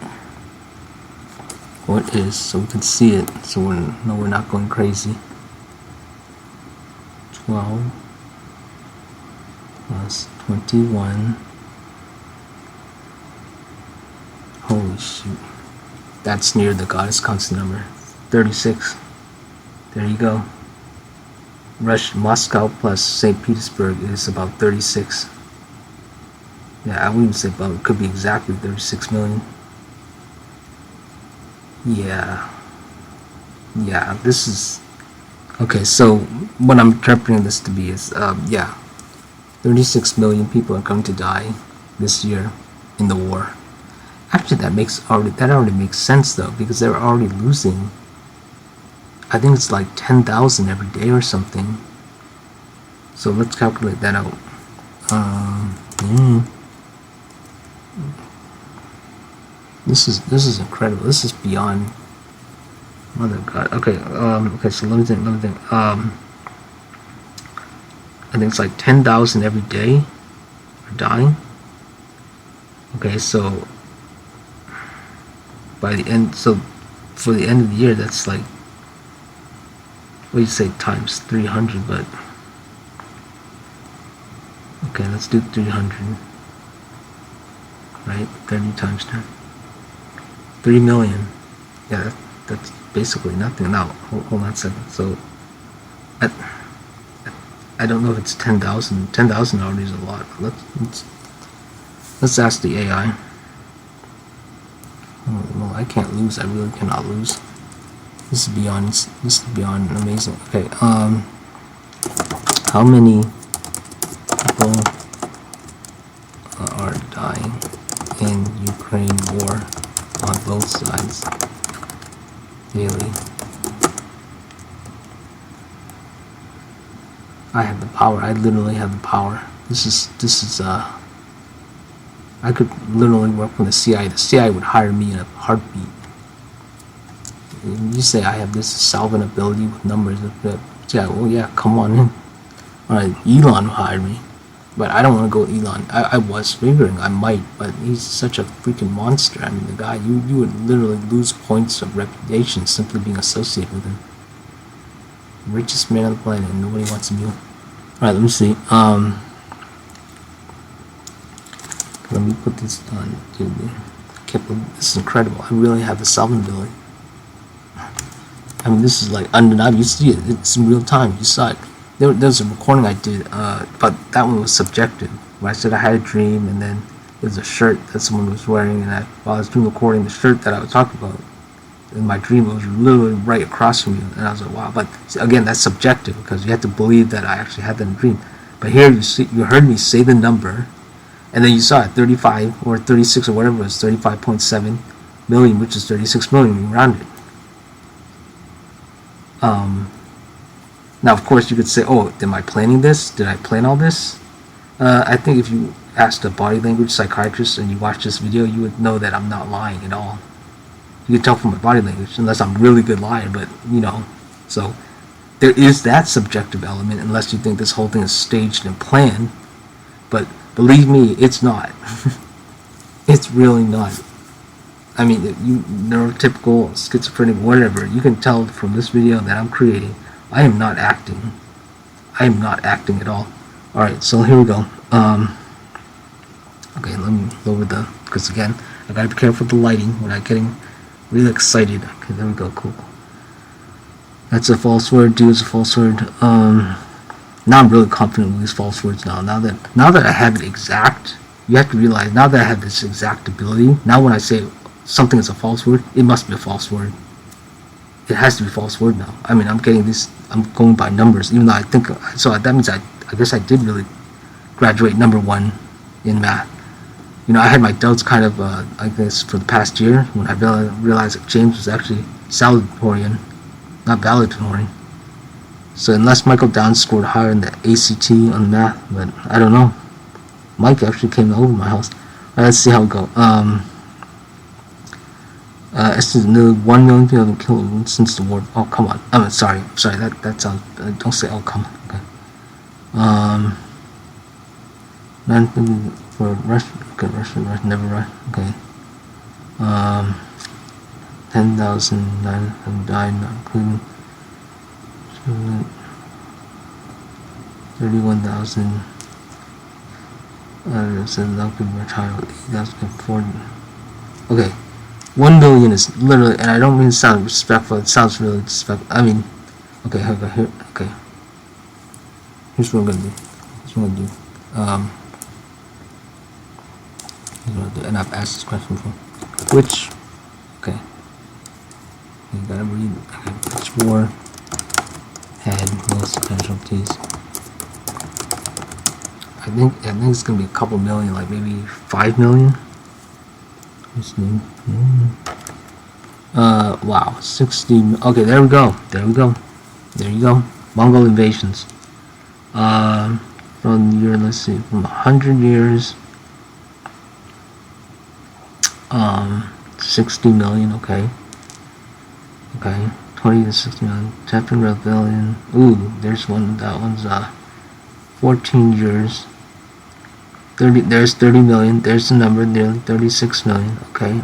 what is, so we can see it, so we're not going crazy. 12 plus 21. Holy shoot. That's near the goddess constant number. 36. There you go. Moscow plus St. Petersburg is about 36. Yeah, I wouldn't say about, it could be exactly 36 million. Yeah, this is okay. So what I'm interpreting this to be is 36 million people are going to die this year in the war. Actually, that already makes sense though, because they're already losing. I think it's like 10,000 every day or something. So let's calculate that out. This is incredible. This is beyond. Mother God. Okay. Okay. So let me think. I think it's like 10,000 every day are dying. Okay. So by the end, so for the end of the year, that's like, what do you say, times 300? But okay, let's do 300. Right. 30 times 10. 3 million. Yeah. That's basically nothing. Now, hold on a second. So, I don't know if it's 10,000. 10,000 already is a lot. Let's ask the AI. Well, I can't lose. I really cannot lose. This is beyond amazing. Okay. How many people are dying in Ukraine war on both sides daily? I have the power. I literally have the power. This is I could literally work for the CIA. The CIA would hire me in a heartbeat. You say I have this solvent ability with numbers. Yeah, well, yeah, come on in. Alright, Elon hired me. But I don't want to go with Elon. I was figuring I might, but he's such a freaking monster. I mean, the guy, you would literally lose points of reputation simply being associated with him. Richest man on the planet, and nobody wants to be. Alright, let me see. Let me put this on. Dude, this is incredible. I really have the solvent ability. I mean, this is like undeniable. You see it. It's in real time. You saw it. There's a recording I did, but that one was subjective. Where I said I had a dream, and then there's a shirt that someone was wearing, and while I was doing recording, the shirt that I was talking about in my dream, it was literally right across from you, and I was like, wow. But again, that's subjective because you have to believe that I actually had that in a dream. But here, you heard me say the number, and then you saw it, 35 or 36 or whatever it was, 35.7 million, which is 36 million. We rounded. Now, of course, you could say, oh, am I planning this? Did I plan all this? I think if you asked a body language psychiatrist and you watched this video, you would know that I'm not lying at all. You can tell from my body language, unless I'm a really good liar, but, so there is that subjective element, unless you think this whole thing is staged and planned. But believe me, it's not. It's really not. I mean, you neurotypical, schizophrenic, whatever, you can tell from this video that I'm creating, I am not acting. I am not acting at all. Alright, so here we go. Okay, let me lower because again, I gotta be careful with the lighting when I'm getting really excited. Okay, there we go, cool. That's a false word, do is a false word. Now I'm really confident with these false words now. Now that I have it exact, you have to realize, now that I have this exact ability, now when I say something is a false word, it must be a false word. It has to be a false word now. I mean, I'm going by numbers, even though I think, so that means I guess I did really graduate #1 in math. I had my doubts kind of, I guess, for the past year, when I realized that James was actually salutatorian, not valedictorian. So unless Michael Downs scored higher in the ACT on math, but I don't know. Mike actually came over my house. All right, let's see how we go. Nearly 1 million people have been killed since the war. Oh, come on. I'm sorry. That sounds. Don't say. Oh, come on. Okay. Man for Russia. Okay, Russia never Russia. Okay. 10,009 have died, not including 31,000 said not good child. That's important. Okay, 1 billion is literally, and I don't mean to sound respectful. It sounds really disrespectful. I mean, okay, here, okay. Here's what I'm gonna do. Here's what I'm gonna do. Here's what I'll do. And I've asked this question before. Which, okay, you gotta read. Okay, which war had most casualties? I think it's gonna be a couple million, like maybe 5 million. Wow, 60. Okay, there we go. There you go. Mongol invasions. From the year, let's see, from 100 years. 60 million. Okay. 20 to 60 million. Tibetan rebellion. Ooh, there's one. That one's 14 years. 30. There's 30 million. There's the number. Nearly 36 million. Okay.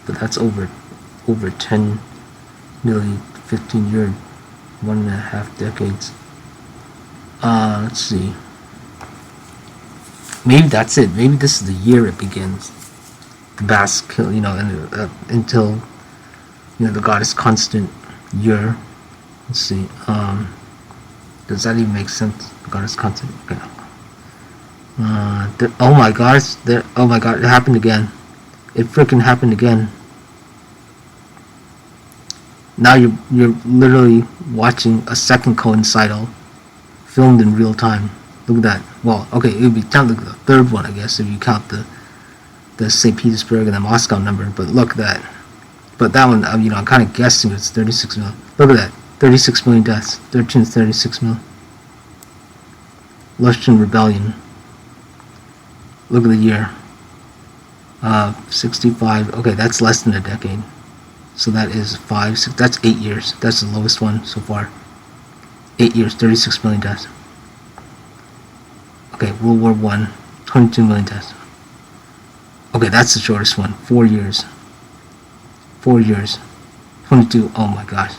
But that's over 10, nearly 15 years, 1.5 decades. Let's see. Maybe that's it. Maybe this is the year it begins. The Basque kill, and until the goddess constant year. Let's see. Does that even make sense? The goddess constant. Okay. Oh my gosh! Oh my god! It happened again. It freaking happened again. Now you're literally watching a second coincidental filmed in real time. Look at that. Well, okay, it would be technically the third one, I guess, if you count the St. Petersburg and the Moscow number. But look at that. But that one, I'm kind of guessing it's 36 million. Look at that. 36 million deaths. 13 to 36 million. Russian rebellion. Look at the year. 65. Okay, that's less than a decade. So that is 5, 6. That's 8 years. That's the lowest one so far. 8 years, 36 million deaths. Okay, World War I, 22 million deaths. Okay, that's the shortest one. 4 years. 4 years. 22. Oh my gosh.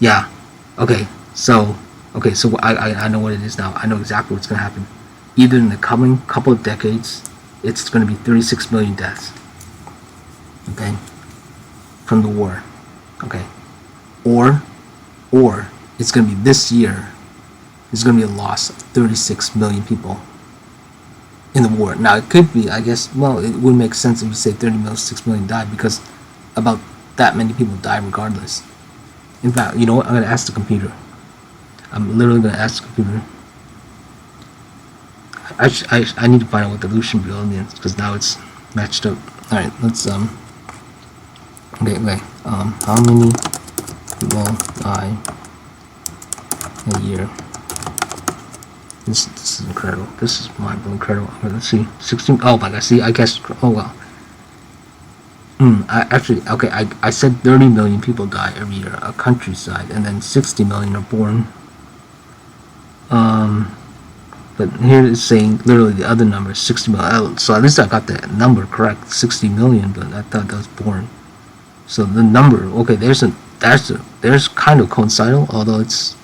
Yeah. Okay. So I know what it is now. I know exactly what's gonna happen. Either in the coming couple of decades, it's gonna be 36 million deaths. Okay. From the war. Okay. Or it's gonna be this year. There's gonna be a loss of 36 million people in the war. Now it could be, I guess. Well, it would make sense if you say 36 million died, because about that many people die regardless. In fact, you know what? I'm gonna ask the computer. I'm literally gonna ask the computer. I need to find out what the Lucian build means, because now it's matched up. All right, let's Okay. How many people die a year? This is incredible. This is mind-blowing, incredible. Okay, let's see. 16. Oh my God. See, I guess. Oh well. I said 30 million people die every year, a countryside, and then 60 million are born. But here it's saying literally the other number is 60 million. So at least I got the number correct, 60 million, but I thought that was born. So the number, okay, there's kind of coincidental, although it's,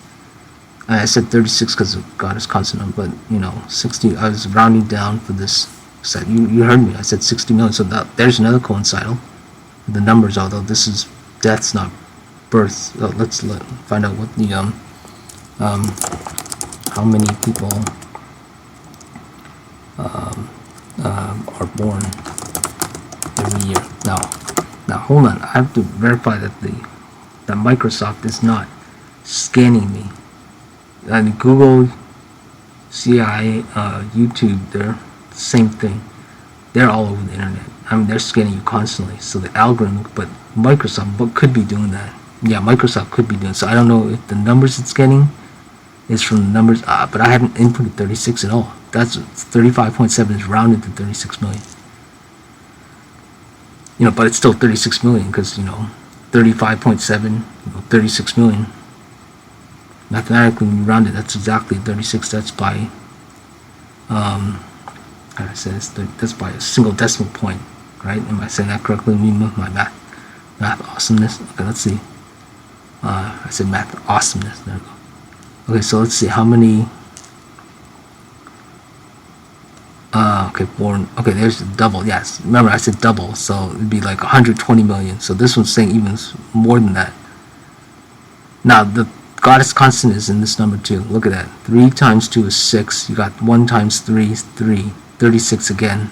I said 36 because of goddess consonant, but 60. I was rounding down for this. Said you heard me. I said 60 million. So there's another coincidental. The numbers, although this is deaths, not births. So let's find out what the how many people are born every year. Now hold on. I have to verify that that Microsoft is not scanning me. And Google, CIA, YouTube, they're the same thing. They're all over the internet. I mean, they're scanning you constantly. So the algorithm, but Microsoft could be doing that. Yeah, Microsoft could be doing. So I don't know if the numbers it's getting is from the numbers. But I haven't inputted 36 at all. That's 35.7 is rounded to 36 million. But it's still 36 million because 35.7, 36 million. Mathematically, when you round it, that's exactly 36. That's by I said that's by a single decimal point, right? Am I saying that correctly? Me, my math awesomeness. Okay, let's see. I said math awesomeness. There we go. Okay, so let's see how many. Okay, born. Okay, there's the double. Yes, remember I said double, so it'd be like 120 million. So this one's saying even more than that. Now the goddess constant is in this number too. Look at that. 3 times 2 is 6. You got 1 times 3 is 3. 36 again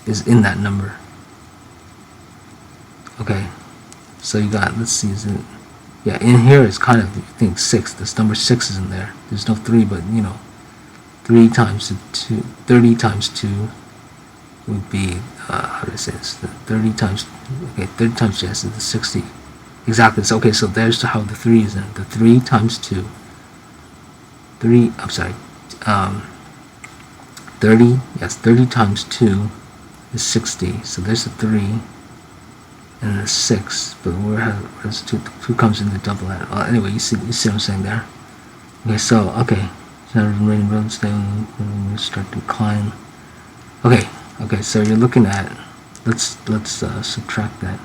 is in that number. Okay, so you got, let's see, is it, yeah, in here is kind of, I think 6. This number 6 is in there. There's no 3, but you know, 3 times 2, 30 times 2 would be, how do I say this? 30 times, okay, 30 times, yes, is the 60. Exactly. So, okay, so there's how the 3 is in. The 3 times 2. 3, I'm sorry, 30, yes, 30 times 2 is 60. So there's a 3 and a 6. But where's 2? 2 comes in the double that. Anyway, you see what I'm saying there? Okay, so, okay. Rain roads down, start to decline. Okay, so you're looking at, let's subtract that.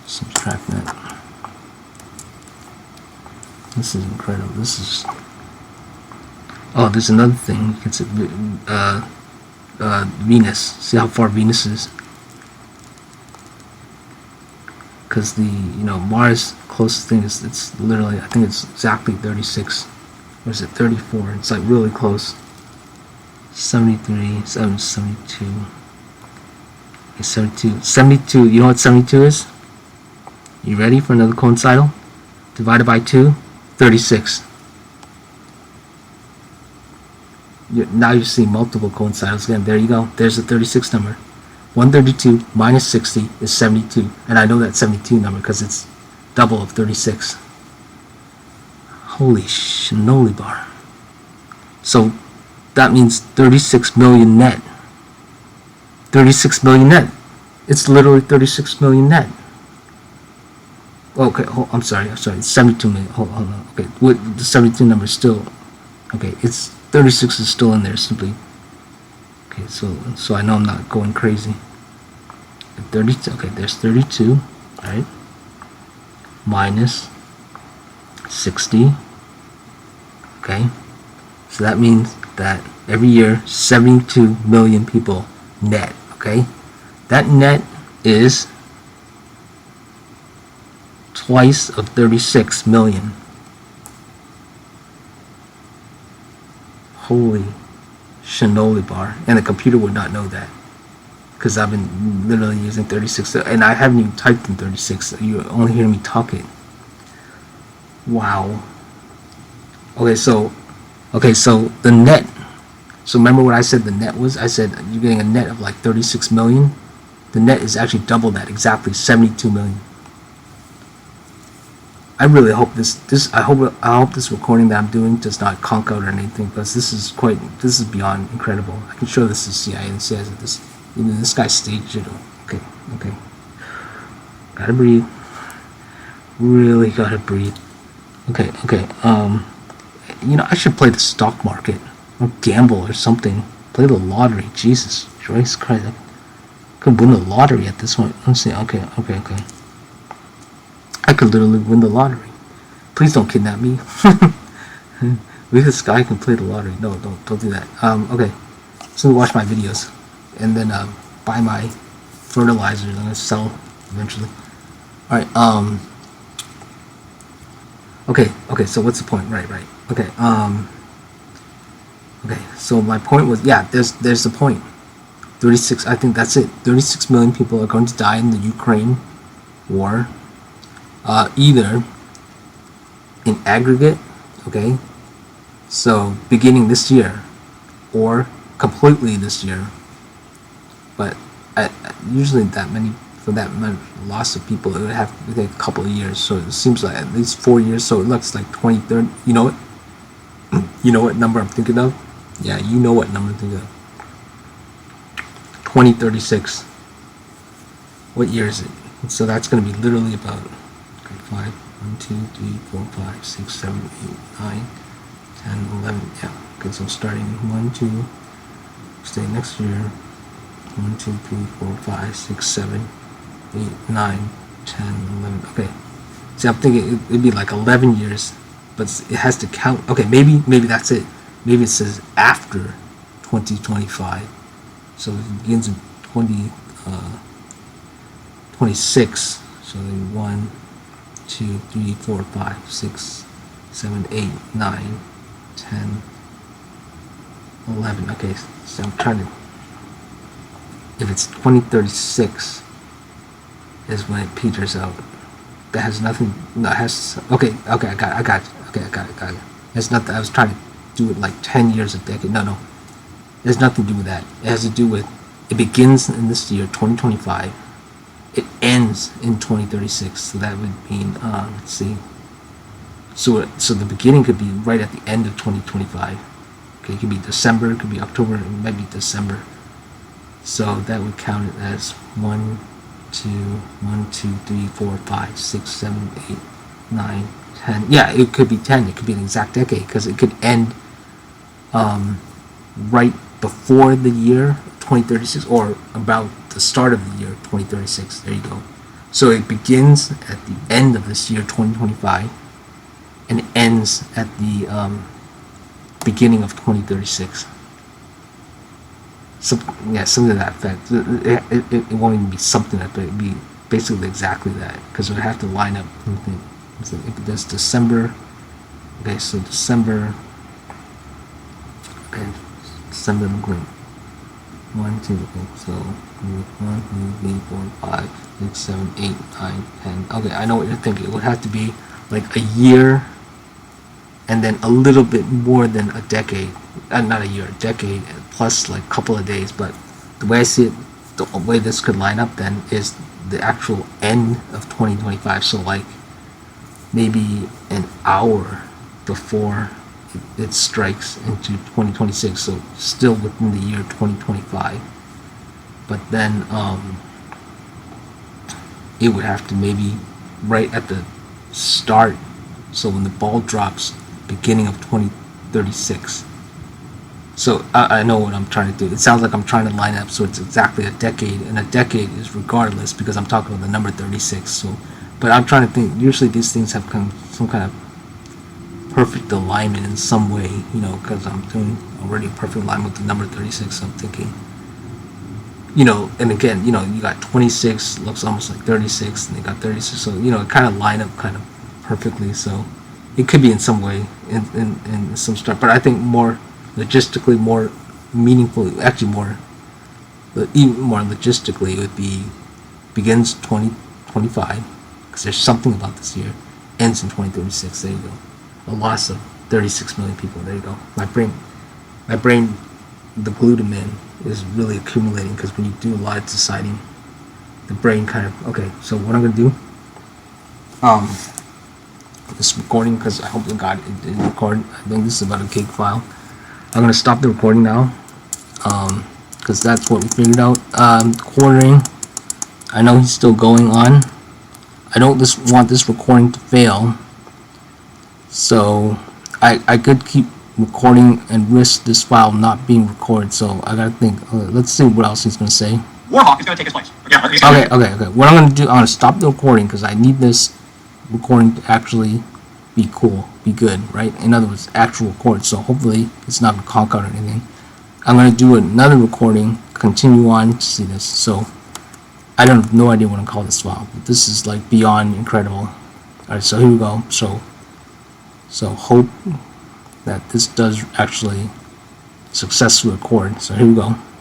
Subtract that. This is incredible. This is. Oh, there's another thing. It's Venus. See how far Venus is? Because the Mars closest thing is, it's literally, I think it's exactly 36. Or is it 34? It's like really close. 73, 72. Okay, 72. 72. You know what 72 is? You ready for another coincidal? Divided by 2, 36. Now you see multiple coincidals again. There you go. There's the 36 number. 132 minus 60 is 72. And I know that 72 number because it's double of 36. Holy cannoli bar. So that means 36 million net. 36 million net. It's literally 36 million net. Okay, I'm sorry. It's 72 million. Hold on. Okay, the 72 number is still. Okay, it's 36 is still in there simply. Okay, so I know I'm not going crazy. 32. Okay, there's 32. Right. Minus 60. Okay, so that means that every year 72 million people net. Okay, that net is twice of 36 million. Holy cannoli bar. And the computer would not know that because I've been literally using 36 and I haven't even typed in 36. You only hear me talk it. Wow. Okay, so the net. So remember what I said the net was? I said you're getting a net of like 36 million. The net is actually double that, exactly 72 million. I really hope I hope this recording that I'm doing does not conk out or anything, because this is beyond incredible. I can show this to CIA and says that this guy staged it. Okay. Gotta breathe. Really gotta breathe. Okay. I should play the stock market or gamble or something. Play the lottery. Jesus Christ. I could win the lottery at this point. Let's see. Okay. I could literally win the lottery. Please don't kidnap me. This guy can play the lottery. No, don't do that. Okay. So watch my videos and then buy my fertilizer. I'm gonna sell eventually. All right. Okay. So what's the point? Right. Okay. Okay. So my point was, yeah. There's the point. 36. I think that's it. 36 million people are going to die in the Ukraine war. Either in aggregate, okay, so beginning this year, or completely this year. But usually for that many loss of people, it would have to take a couple of years. So it seems like at least 4 years. So it looks like 2030. You know what? You know what number I'm thinking of? Yeah, you know what number I'm thinking of. 2036. What year is it? So that's going to be literally about 5, 1, 2, 3, 4, 5, 6, 7, 8, 9, 10, 11. Yeah. Okay, so starting 1, 2, Stay next year. 1, 2, 3, 4, 5, 6, 7, 8, 9, 10, 11. Okay. See, I'm thinking it'd be like 11 years, but it has to count. Okay, maybe that's it. Maybe it says after 2025. So it begins in 26. So then 1, 2, 3, 4, 5, 6, 7, 8, 9, 10, 11. Okay, so I'm trying to. If it's 2036 is when it peters out. That has nothing. No, it has. Okay. I got it. Okay, I got it. It's nothing. I was trying to do it like 10 years a decade. No. It has nothing to do with that. It has to do with. It begins in this year, 2025. It ends in 2036. So that would mean. Let's see. So the beginning could be right at the end of 2025. Okay, it could be December. It could be October. It might be December. So that would count it as 1, 2, 3, 4, 5, 6, 7, 8, 9, 10. Yeah, it could be 10. It could be an exact decade because it could end right before the year 2036 or about the start of the year 2036. There you go. So it begins at the end of this year 2025 and it ends at the beginning of 2036. Something to that effect. It won't even be something that, but it'd be basically exactly that because it would have to line up. So if it does December, okay, so December, okay, December. I'm going 1, 2, okay, so 1, 2, 3, 4, 5, 6, 7, 8, 9, 10. Okay, I know what you're thinking. It would have to be like a year, and then a little bit more than a decade. Not a year, a decade plus like a couple of days. But the way I see it, the way this could line up then is the actual end of 2025. So like maybe an hour before it strikes into 2026. So still within the year 2025. But then it would have to maybe right at the start. So when the ball drops, beginning of 2036. So I know what I'm trying to do. It sounds like I'm trying to line up so it's exactly a decade, and a decade is regardless because I'm talking about the number 36. So, but I'm trying to think. Usually these things have some kind of perfect alignment in some way, because I'm doing already a perfect alignment with the number 36. So I'm thinking, and again, you got 26 looks almost like 36, and they got 36. So it kind of line up kind of perfectly. So it could be in some way in some stuff, but I think more logistically, more meaningful, actually even more logistically, it would be begins 2025 because there's something about this year, ends in 2036. There you go, a loss of 36 million people. There you go. My brain, the glutamine is really accumulating because when you do a lot of deciding, the brain kind of okay. So what I'm gonna do, this recording because I hope to God it didn't record. I think this is about a gig file. I'm gonna stop the recording now because that's what we figured out. Quartering, I know he's still going on. I don't want this recording to fail, so I could keep recording and risk this file not being recorded. So I gotta think. Let's see what else he's gonna say. Warhawk is gonna take his place. Okay. What I'm gonna do, I'm gonna stop the recording because I need this recording to actually be cool, be good, right? In other words, actual record. So hopefully it's not gonna conk out or anything. I'm gonna do another recording, continue on to see this. So I don't have no idea what I'm calling this file, but this is like beyond incredible. Alright, so here we go. So hope that this does actually successfully record. So here we go.